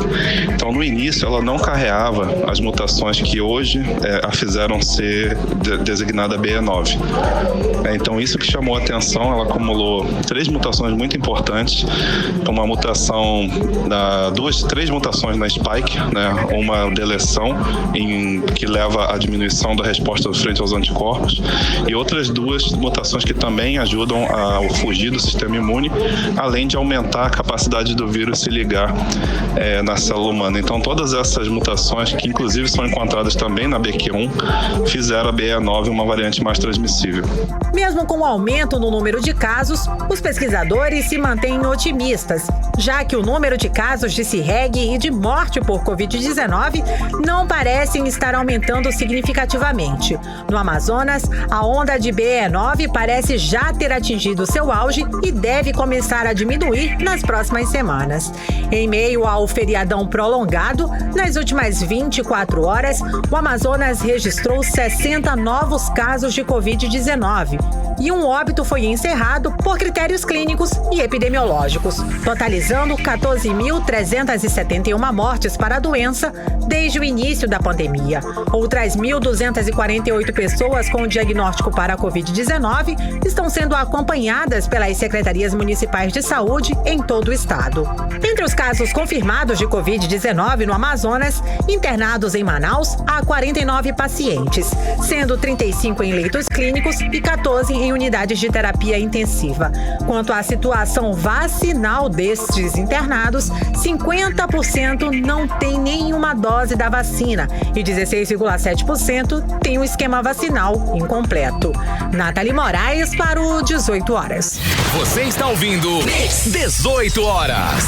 Então, no início, ela não carreava as mutações que hoje a fizeram ser designada BE.9. Então, isso que chamou a atenção mutação, ela acumulou 3 mutações muito importantes, uma mutação três mutações na spike, né? Uma deleção que leva à diminuição da resposta frente aos anticorpos e outras 2 mutações que também ajudam a fugir do sistema imune, além de aumentar a capacidade do vírus se ligar na célula humana. Então todas essas mutações, que inclusive são encontradas também na BQ1, fizeram a BE9 uma variante mais transmissível.
Mesmo com o aumento no número de casos, os pesquisadores se mantêm otimistas, já que o número de casos de CIREG e de morte por Covid-19 não parecem estar aumentando significativamente. No Amazonas, a onda de BE9 parece já ter atingido seu auge e deve começar a diminuir nas próximas semanas. Em meio ao feriadão prolongado, nas últimas 24 horas, o Amazonas registrou 60 novos casos de Covid-19 e um óbito foi encerrado por critérios clínicos e epidemiológicos, totalizando 14.371 mortes para a doença desde o início da pandemia. Outras 1.248 pessoas com diagnóstico para a Covid-19 estão sendo acompanhadas pelas secretarias municipais de saúde em todo o estado. Entre os casos confirmados de Covid-19 no Amazonas, internados em Manaus, há 49 pacientes, sendo 35 em leitos clínicos e 14 em unidades de terapia intensiva. Quanto à situação vacinal destes internados, 50% não tem nenhuma dose da vacina e 16,7% tem o esquema vacinal incompleto. Nathalie Moraes para o 18 horas.
Você está ouvindo 18 horas.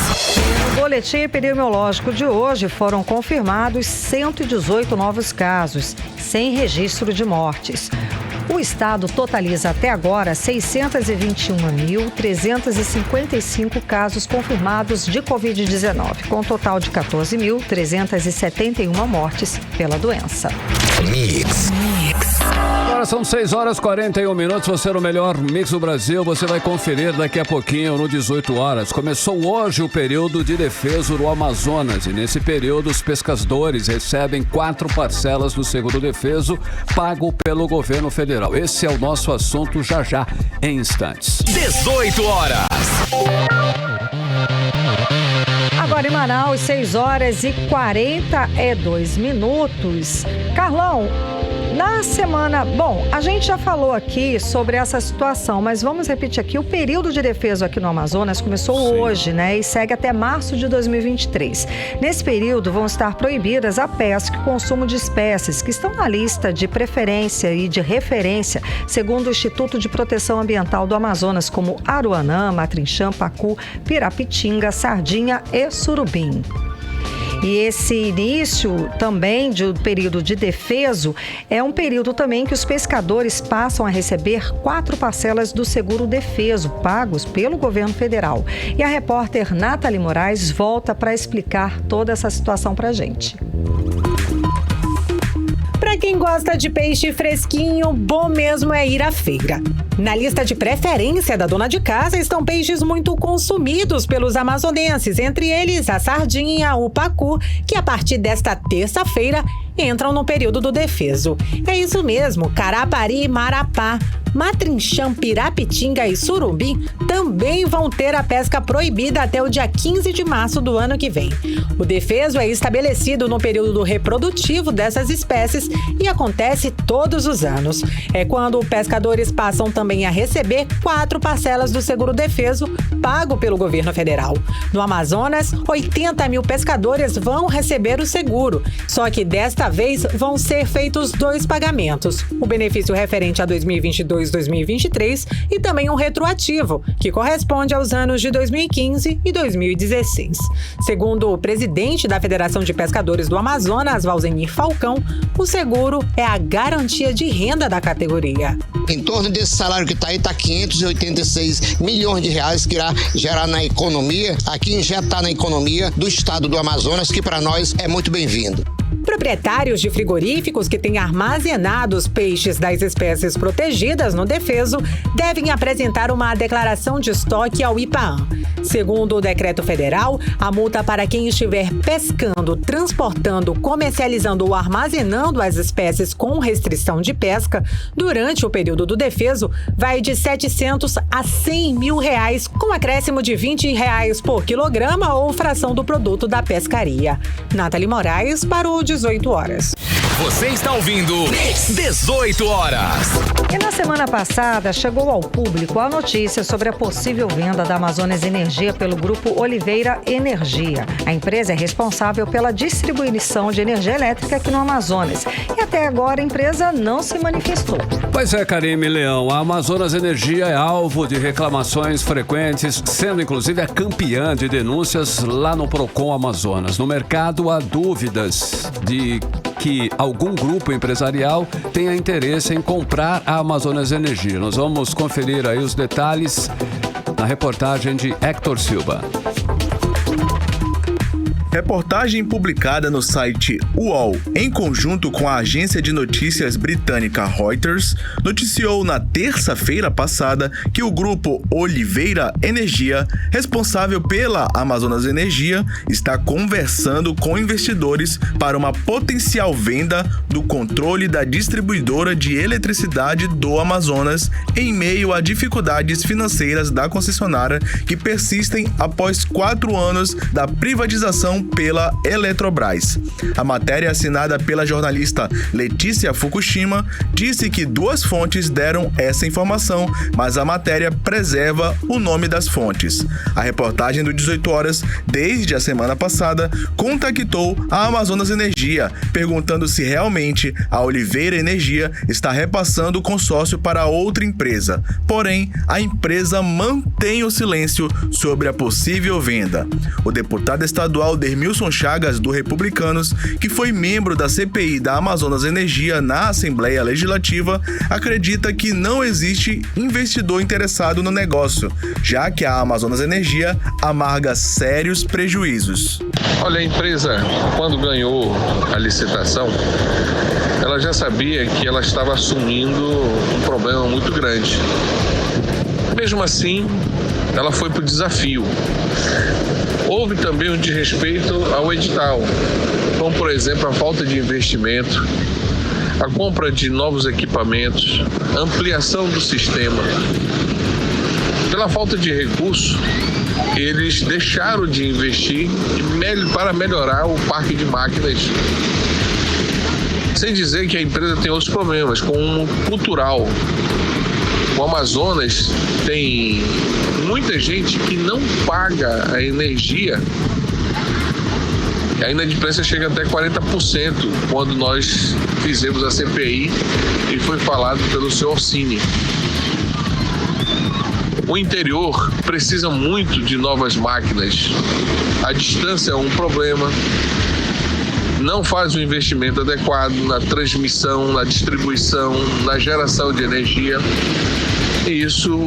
No boletim epidemiológico de hoje foram confirmados 118 novos casos, sem registro de mortes. O estado totaliza até agora 621.355 casos confirmados de Covid-19, com um total de 14.371 mortes pela doença.
Mix.
Agora são 6h41. Você no melhor Mix do Brasil. Você vai conferir daqui a pouquinho no 18 horas. Começou hoje o período de defeso no Amazonas e nesse período os pescadores recebem 4 parcelas do seguro defeso pago pelo governo federal. Esse é o nosso assunto já em instantes.
18 horas.
Agora em Manaus, 6h42. Carlão, na semana... Bom, a gente já falou aqui sobre essa situação, mas vamos repetir aqui. O período de defeso aqui no Amazonas começou hoje, né? E segue até março de 2023. Nesse período vão estar proibidas a pesca e o consumo de espécies que estão na lista de preferência e de referência, segundo o Instituto de Proteção Ambiental do Amazonas, como aruanã, matrinchã, pacu, pirapitinga, sardinha e surubim. E esse início também do período de defeso é um período também que os pescadores passam a receber 4 parcelas do seguro defeso pagos pelo governo federal. E a repórter Nathalie Moraes volta para explicar toda essa situação para a gente.
Para quem gosta de peixe fresquinho, bom mesmo é ir à feira. Na lista de preferência da dona de casa estão peixes muito consumidos pelos amazonenses, entre eles a sardinha, o pacu, que a partir desta terça-feira entram no período do defeso. É isso mesmo, carapari e marapá, matrinchã, pirapitinga e surubim também vão ter a pesca proibida até o dia 15 de março do ano que vem. O defeso é estabelecido no período reprodutivo dessas espécies e acontece todos os anos. É quando pescadores passam também a receber 4 parcelas do seguro defeso pago pelo governo federal. No Amazonas, 80 mil pescadores vão receber o seguro, só que desta vez vão ser feitos 2 pagamentos. O benefício referente a 2022-2023 e também um retroativo, que corresponde aos anos de 2015 e 2016. Segundo o presidente da Federação de Pescadores do Amazonas, Valzenir Falcão, o seguro é a garantia de renda da categoria.
Em torno desse salário que está aí, está 586 milhões de reais que irá gerar na economia, aqui injetar na economia do estado do Amazonas, que para nós é muito bem-vindo.
Proprietários de frigoríficos que têm armazenados peixes das espécies protegidas no defeso devem apresentar uma declaração de estoque ao IPAAM. Segundo o decreto federal, a multa para quem estiver pescando, transportando, comercializando ou armazenando as espécies com restrição de pesca durante o período do defeso vai de R$ 700 a R$ 100 mil, com acréscimo de R$ 20 por quilograma ou fração do produto da pescaria. Nathalie Moraes para o 18 horas.
Você está ouvindo 18 horas.
E na semana passada chegou ao público a notícia sobre a possível venda da Amazonas Energia pelo grupo Oliveira Energia. A empresa é responsável pela distribuição de energia elétrica aqui no Amazonas. E até agora a empresa não se manifestou.
Pois é, Karime Leão, a Amazonas Energia é alvo de reclamações frequentes, sendo inclusive a campeã de denúncias lá no Procon Amazonas. No mercado há dúvidas de que algum grupo empresarial tenha interesse em comprar a Amazonas Energia. Nós vamos conferir aí os detalhes na reportagem de Hector Silva.
Reportagem publicada no site UOL, em conjunto com a agência de notícias britânica Reuters, noticiou na terça-feira passada que o grupo Oliveira Energia, responsável pela Amazonas Energia, está conversando com investidores para uma potencial venda do controle da distribuidora de eletricidade do Amazonas em meio a dificuldades financeiras da concessionária que persistem após 4 anos da privatização pela Eletrobras. A matéria assinada pela jornalista Letícia Fukushima disse que 2 fontes deram essa informação, mas a matéria preserva o nome das fontes. A reportagem do 18 horas, desde a semana passada, contactou a Amazonas Energia, perguntando se realmente a Oliveira Energia está repassando o consórcio para outra empresa. Porém, a empresa mantém o silêncio sobre a possível venda. O deputado estadual Dermilson Chagas, do Republicanos, que foi membro da CPI da Amazonas Energia na Assembleia Legislativa, acredita que não existe investidor interessado no negócio, já que a Amazonas Energia amarga sérios prejuízos.
Olha, a empresa, quando ganhou a licitação, ela já sabia que ela estava assumindo um problema muito grande. Mesmo assim, ela foi para o desafio. Houve também um desrespeito ao edital, como, por exemplo, a falta de investimento, a compra de novos equipamentos, a ampliação do sistema. Pela falta de recursos, eles deixaram de investir para melhorar o parque de máquinas. Sem dizer que a empresa tem outros problemas, como o cultural. O Amazonas tem muita gente que não paga a energia. A inadimplência chega até 40% quando nós fizemos a CPI e foi falado pelo seu Orsini. O interior precisa muito de novas máquinas. A distância é um problema. Não faz o investimento adequado na transmissão, na distribuição, na geração de energia. E isso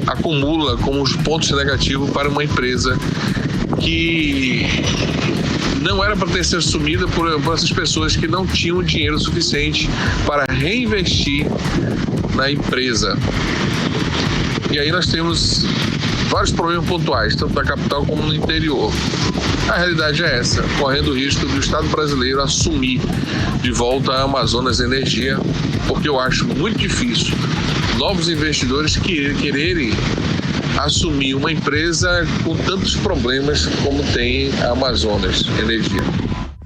acumula como os pontos negativos para uma empresa que não era para ter sido assumida por essas pessoas que não tinham dinheiro suficiente para reinvestir na empresa. E aí nós temos vários problemas pontuais, tanto na capital como no interior. A realidade é essa, correndo o risco do Estado brasileiro assumir de volta a Amazonas Energia, porque eu acho muito difícil novos investidores quererem assumir uma empresa com tantos problemas como tem a Amazonas Energia.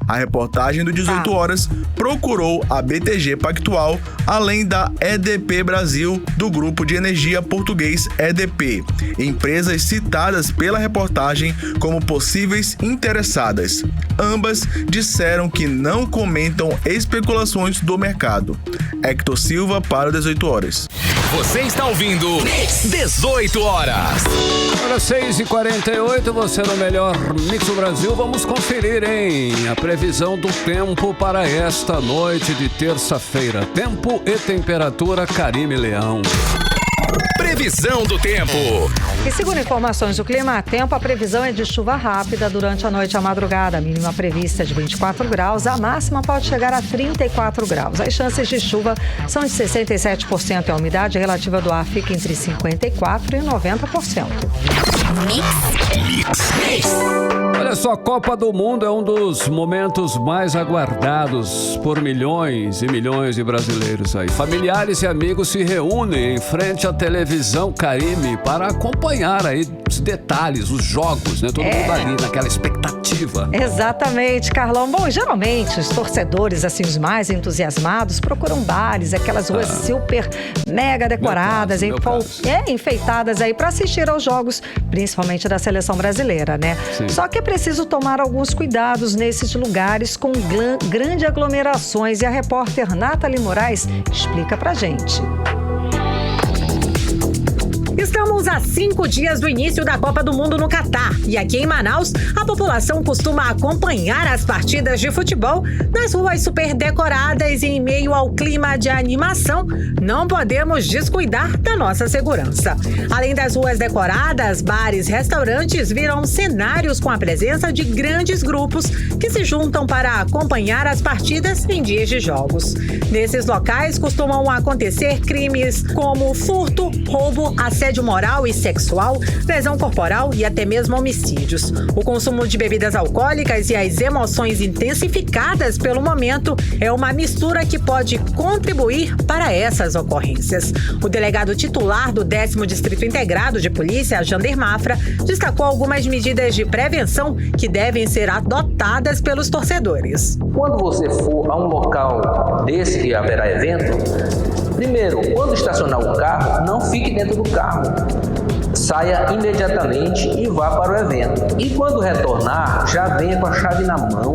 A reportagem do 18 horas procurou a BTG Pactual, além da EDP Brasil, do grupo de energia português EDP, empresas citadas pela reportagem como possíveis interessadas. Ambas disseram que não comentam especulações do mercado. Hector Silva para 18 horas.
Você está ouvindo 18 horas.
Agora 6h48, você no melhor Mix do Brasil. Vamos conferir, hein? A previsão do tempo para esta noite de terça-feira. Tempo e temperatura, Karime Leão.
Previsão do tempo.
E segundo informações do Climatempo, a previsão é de chuva rápida durante a noite e a madrugada. A mínima prevista é de 24 graus, a máxima pode chegar a 34 graus. As chances de chuva são de 67% e a umidade relativa do ar fica entre 54% e 90%.
Olha só, a Copa do Mundo é um dos momentos mais aguardados por milhões e milhões de brasileiros aí. Familiares e amigos se reúnem em frente à televisão Karime para acompanhar aí os detalhes, os jogos, né? Todo mundo ali naquela expectativa.
Exatamente, Carlão. Bom, geralmente os torcedores, assim, os mais entusiasmados, procuram bares, aquelas ruas super mega decoradas, enfeitadas aí para assistir aos jogos, principalmente da seleção brasileira, né?
Sim.
Só que é preciso tomar alguns cuidados nesses lugares com grandes aglomerações e a repórter Nathalie Moraes explica pra gente.
Estamos a 5 dias do início da Copa do Mundo no Catar. E aqui em Manaus, a população costuma acompanhar as partidas de futebol nas ruas super decoradas e em meio ao clima de animação. Não podemos descuidar da nossa segurança. Além das ruas decoradas, bares e restaurantes viram cenários com a presença de grandes grupos que se juntam para acompanhar as partidas em dias de jogos. Nesses locais costumam acontecer crimes como furto, roubo, assédio moral e sexual, lesão corporal e até mesmo homicídios. O consumo de bebidas alcoólicas e as emoções intensificadas pelo momento é uma mistura que pode contribuir para essas ocorrências. O delegado titular do 10º Distrito Integrado de Polícia, Jander Mafra, destacou algumas medidas de prevenção que devem ser adotadas pelos torcedores.
Quando você for a um local desse que haverá evento, primeiro, quando estacionar o carro, não fique dentro do carro. Saia imediatamente e vá para o evento. E quando retornar, já venha com a chave na mão,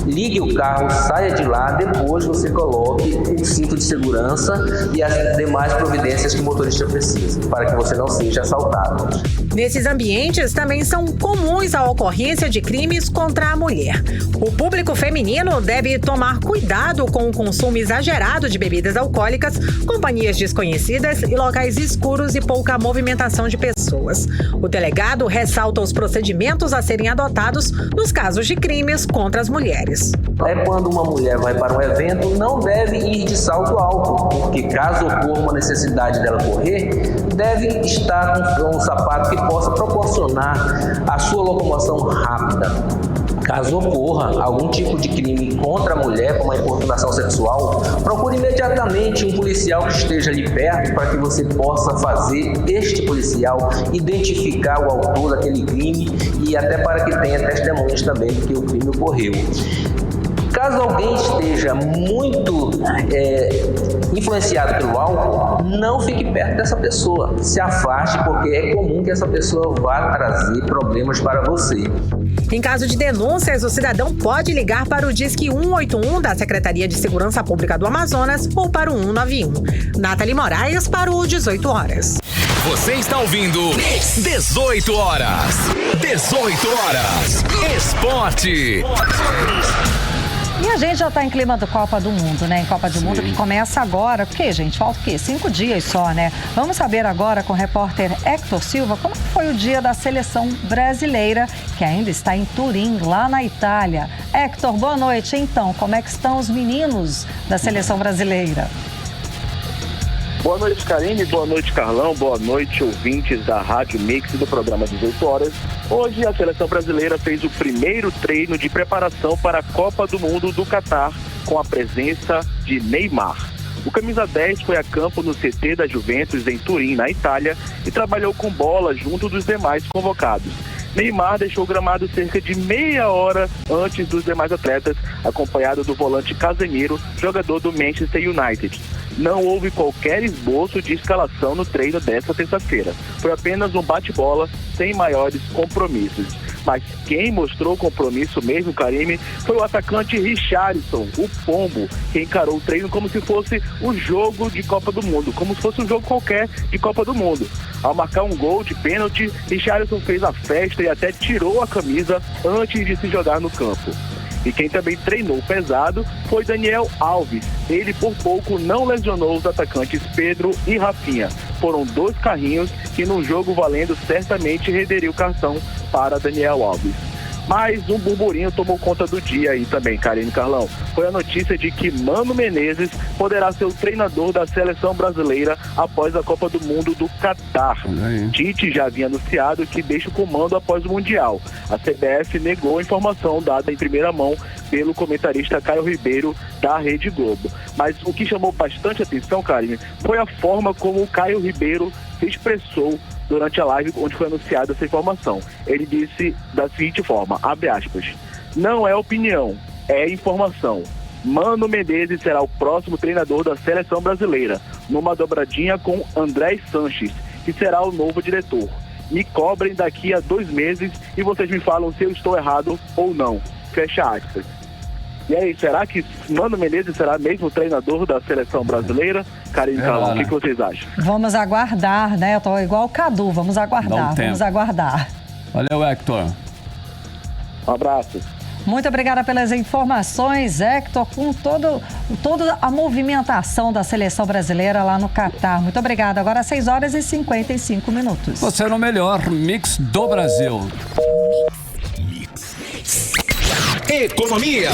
ligue o carro, saia de lá, depois você coloque o cinto de segurança e as demais providências que o motorista precisa, para que você não seja assaltado.
Nesses ambientes também são comuns a ocorrência de crimes contra a mulher. O público feminino deve tomar cuidado com o consumo exagerado de bebidas alcoólicas, companhias desconhecidas e locais escuros e pouca movimentação de pessoas. O delegado ressalta os procedimentos a serem adotados nos casos de crimes contra as mulheres.
Quando uma mulher vai para um evento, não deve ir de salto alto, porque caso ocorra uma necessidade dela correr, deve estar com um sapato que possa proporcionar a sua locomoção rápida. Caso ocorra algum tipo de crime contra a mulher, como a importunação sexual, procure imediatamente um policial que esteja ali perto para que você possa fazer este policial identificar o autor daquele crime e até para que tenha testemunhas também de que o crime ocorreu. Caso alguém esteja muito influenciado pelo álcool, não fique perto dessa pessoa. Se afaste, porque é comum que essa pessoa vá trazer problemas para você.
Em caso de denúncias, o cidadão pode ligar para o Disque 181 da Secretaria de Segurança Pública do Amazonas ou para o 191. Nathalie Moraes para o 18 horas.
Você está ouvindo 18 horas. 18 horas. Esporte.
E a gente já está em clima da Copa do Mundo, né? Em Copa do Mundo que começa agora. Porque, gente, falta o quê? 5 dias só, né? Vamos saber agora com o repórter Hector Silva como foi o dia da seleção brasileira, que ainda está em Turim, lá na Itália. Hector, boa noite. Então, como é que estão os meninos da seleção brasileira?
Boa noite, Karine. Boa noite, Carlão. Boa noite, ouvintes da Rádio Mix do programa 18 horas. Hoje, a seleção brasileira fez o primeiro treino de preparação para a Copa do Mundo do Catar, com a presença de Neymar. O camisa 10 foi a campo no CT da Juventus em Turim, na Itália, e trabalhou com bola junto dos demais convocados. Neymar deixou o gramado cerca de meia hora antes dos demais atletas, acompanhado do volante Casemiro, jogador do Manchester United. Não houve qualquer esboço de escalação no treino desta terça-feira. Foi apenas um bate-bola, sem maiores compromissos. Mas quem mostrou compromisso mesmo, Karime, foi o atacante Richarlison, o Pombo, que encarou o treino como se fosse um jogo de Copa do Mundo, como se fosse um jogo qualquer de Copa do Mundo. Ao marcar um gol de pênalti, Richarlison fez a festa e até tirou a camisa antes de se jogar no campo. E quem também treinou pesado foi Daniel Alves. Ele, por pouco, não lesionou os atacantes Pedro e Rafinha. foram 2 carrinhos que no jogo valendo certamente renderia o cartão para Daniel Alves. Mas um burburinho tomou conta do dia aí também, Karine e Carlão. Foi a notícia de que Mano Menezes poderá ser o treinador da seleção brasileira após a Copa do Mundo do Catar. Tite já havia anunciado que deixa o comando após o Mundial. A CBF negou a informação dada em primeira mão pelo comentarista Caio Ribeiro da Rede Globo. Mas o que chamou bastante atenção, Karine, foi a forma como o Caio Ribeiro se expressou durante a live onde foi anunciada essa informação. Ele disse da seguinte forma, abre aspas, não é opinião, é informação. Mano Menezes será o próximo treinador da seleção brasileira, numa dobradinha com André Sanches, que será o novo diretor. Me cobrem daqui a 2 meses e vocês me falam se eu estou errado ou não. Fecha aspas. E aí, será que Mano Menezes será mesmo o treinador da seleção brasileira? Karine, Carlão, o que vocês acham?
Vamos aguardar, né? Eu tô igual o Cadu, vamos aguardar, vamos aguardar.
Valeu, Hector.
Um abraço.
Muito obrigada pelas informações, Hector, com toda a movimentação da seleção brasileira lá no Catar. Muito obrigada. Agora 6h55.
Você no melhor mix do Brasil.
Economia.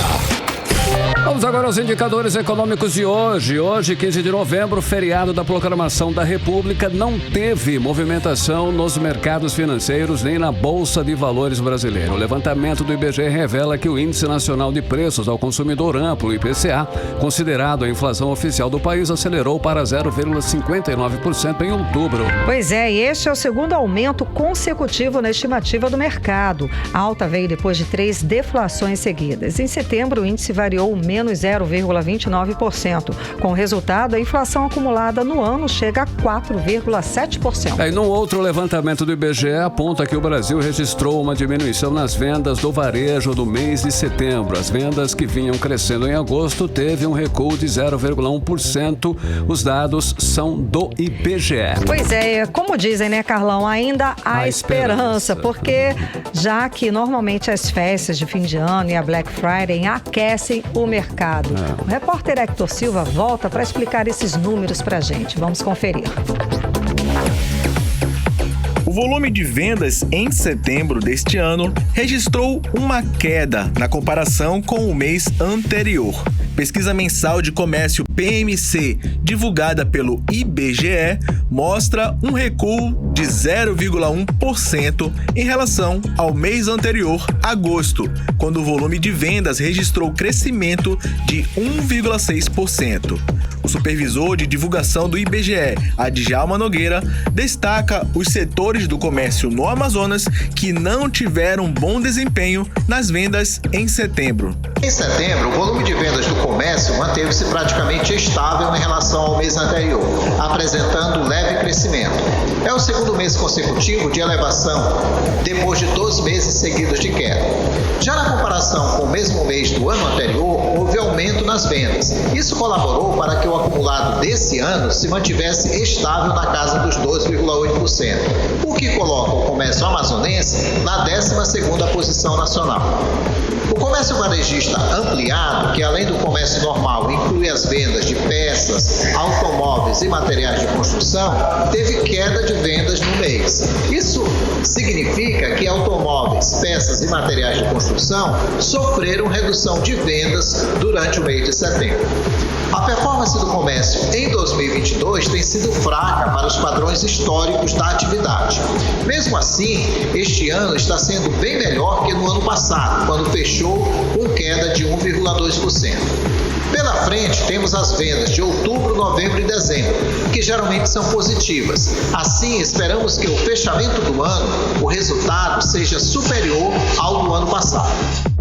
Vamos agora aos indicadores econômicos de hoje. Hoje, 15 de novembro, feriado da Proclamação da República, não teve movimentação nos mercados financeiros nem na Bolsa de Valores brasileira. O levantamento do IBGE revela que o Índice Nacional de Preços ao Consumidor Amplo, IPCA, considerado a inflação oficial do país, acelerou para 0,59% em outubro.
Pois é, e este é o segundo aumento consecutivo na estimativa do mercado. A alta veio depois de 3 deflações seguidas. Em setembro, o índice variou menos 0,29%. Com o resultado, a inflação acumulada no ano chega a 4,7%.
E num outro levantamento do IBGE, aponta que o Brasil registrou uma diminuição nas vendas do varejo do mês de setembro. As vendas que vinham crescendo em agosto teve um recuo de 0,1%. Os dados são do IBGE.
Pois é, como dizem, né, Carlão? Ainda há esperança, porque já que normalmente as festas de fim de ano e a Black Friday aquecem o mercado. O repórter Hector Silva volta para explicar esses números para a gente. Vamos conferir.
O volume de vendas em setembro deste ano registrou uma queda na comparação com o mês anterior. Pesquisa mensal de comércio PMC, divulgada pelo IBGE, mostra um recuo de 0,1% em relação ao mês anterior, agosto, quando o volume de vendas registrou crescimento de 1,6%. O supervisor de divulgação do IBGE, Adjalma Nogueira, destaca os setores do comércio no Amazonas que não tiveram bom desempenho nas vendas em setembro.
Em setembro, o volume de vendas do comércio manteve-se praticamente estável em relação ao mês anterior, apresentando leve crescimento. É o segundo mês consecutivo de elevação, depois de 12 meses seguidos de queda. Já na comparação com o mesmo mês do ano anterior, houve aumento nas vendas. Isso colaborou para que o acumulado desse ano se mantivesse estável na casa dos 2,8%, o que coloca o comércio amazonense na 12ª posição nacional. O comércio varejista ampliado, que além do comércio normal inclui as vendas de peças, automóveis e materiais de construção, teve queda de vendas no mês. Isso significa que automóveis, peças e materiais de construção sofreram redução de vendas durante o mês de setembro. A performance do comércio em 2022 tem sido fraca para os padrões históricos da atividade. Mesmo assim, este ano está sendo bem melhor que no ano passado, quando fechou com queda de 1,2%. Pela frente, temos as vendas de outubro, novembro e dezembro, que geralmente são positivas. Assim, esperamos que o fechamento do ano, o resultado seja superior ao do ano passado.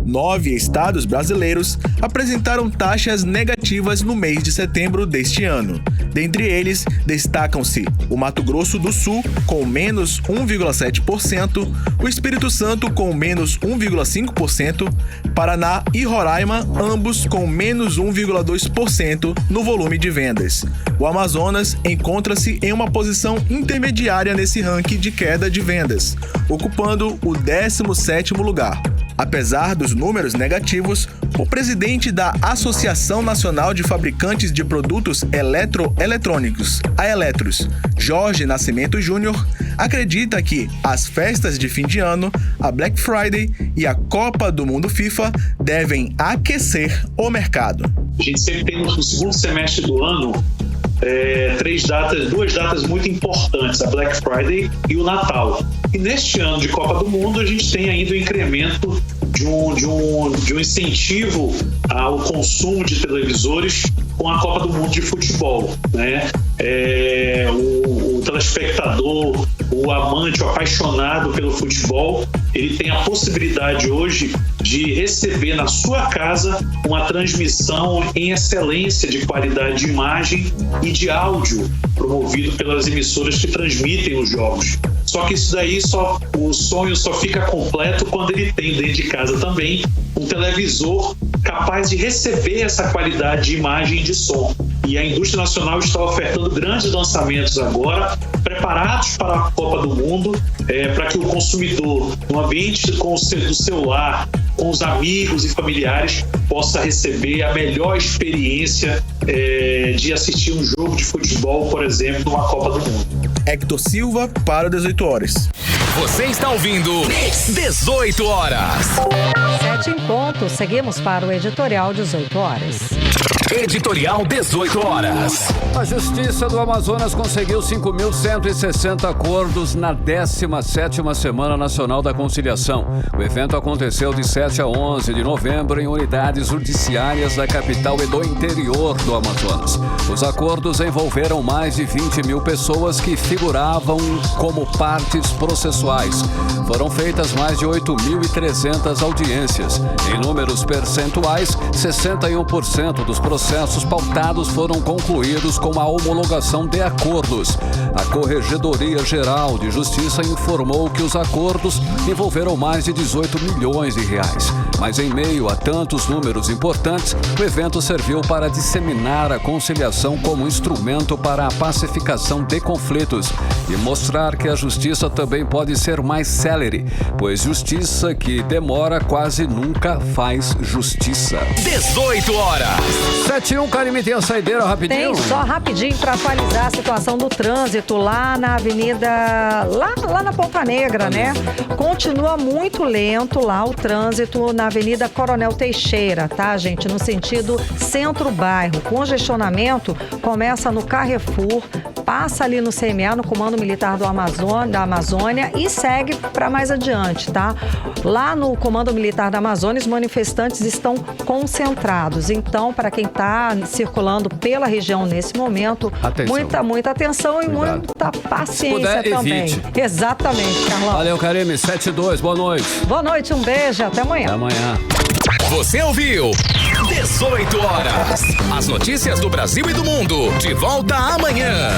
9 estados brasileiros apresentaram taxas negativas no mês de setembro deste ano. Dentre eles, destacam-se o Mato Grosso do Sul, com menos 1,7%, o Espírito Santo, com menos 1,5%, Paraná e Roraima, ambos com menos 1,2% no volume de vendas. O Amazonas encontra-se em uma posição intermediária nesse ranking de queda de vendas, ocupando o 17º lugar. Apesar dos números negativos, o presidente da Associação Nacional de Fabricantes de Produtos Eletroeletrônicos, a Eletros, Jorge Nascimento Júnior, acredita que as festas de fim de ano, a Black Friday e a Copa do Mundo FIFA devem aquecer o mercado.
A gente sempre tem no segundo semestre do ano duas datas muito importantes, a Black Friday e o Natal. E neste ano de Copa do Mundo a gente tem ainda o incremento de um incentivo ao consumo de televisores com a Copa do Mundo de futebol, né? O telespectador, o amante, o apaixonado pelo futebol, ele tem a possibilidade hoje de receber na sua casa uma transmissão em excelência de qualidade de imagem e de áudio promovido pelas emissoras que transmitem os jogos. Só que isso daí o sonho só fica completo quando ele tem dentro de casa também um televisor capaz de receber essa qualidade de imagem e de som. E a indústria nacional está ofertando grandes lançamentos agora, preparados para a Copa do Mundo, para que o consumidor, no ambiente do seu lar, com os amigos e familiares, possa receber a melhor experiência de assistir um jogo de futebol, por exemplo, numa Copa do Mundo.
Hector Silva para 18 horas.
Você está ouvindo 18 horas.
7 em ponto. Seguimos para o editorial 18 horas.
Editorial 18 horas.
A Justiça do Amazonas conseguiu 5.160 acordos na 17ª Semana Nacional da Conciliação. O evento aconteceu de 7 a 11 de novembro em unidades judiciárias da capital e do interior do Amazonas. Os acordos envolveram mais de 20 mil pessoas que figuravam como partes processuais. Foram feitas mais de 8.300 audiências. Em números percentuais, 61% dos processos pautados foram concluídos com a homologação de acordos. A Corregedoria Geral de Justiça informou que os acordos envolveram mais de 18 milhões de reais. Mas em meio a tantos números importantes, o evento serviu para disseminar a conciliação como instrumento para a pacificação de conflitos e mostrar que a justiça também pode ser mais célere, pois justiça que demora quase nunca faz justiça.
18 horas.
7-1, Karime, tem a saideira rapidinho?
Tem, só rapidinho para atualizar a situação do trânsito lá na avenida, lá na Ponta Negra, né? Continua muito lento lá o trânsito na Avenida Coronel Teixeira, tá, gente? No sentido centro-bairro. Congestionamento começa no Carrefour, passa ali no CMA, no Comando Militar da Amazônia e segue para mais adiante, tá? Lá no Comando Militar da Amazônia, os manifestantes estão concentrados. Então, para quem está circulando pela região nesse momento, muita atenção e muita paciência também.
Evite.
Exatamente, Carlão.
Valeu, Karime. 7-2, boa noite.
Boa noite, um beijo, até amanhã.
Até amanhã.
Você ouviu 18 horas. As notícias do Brasil e do mundo. De volta amanhã.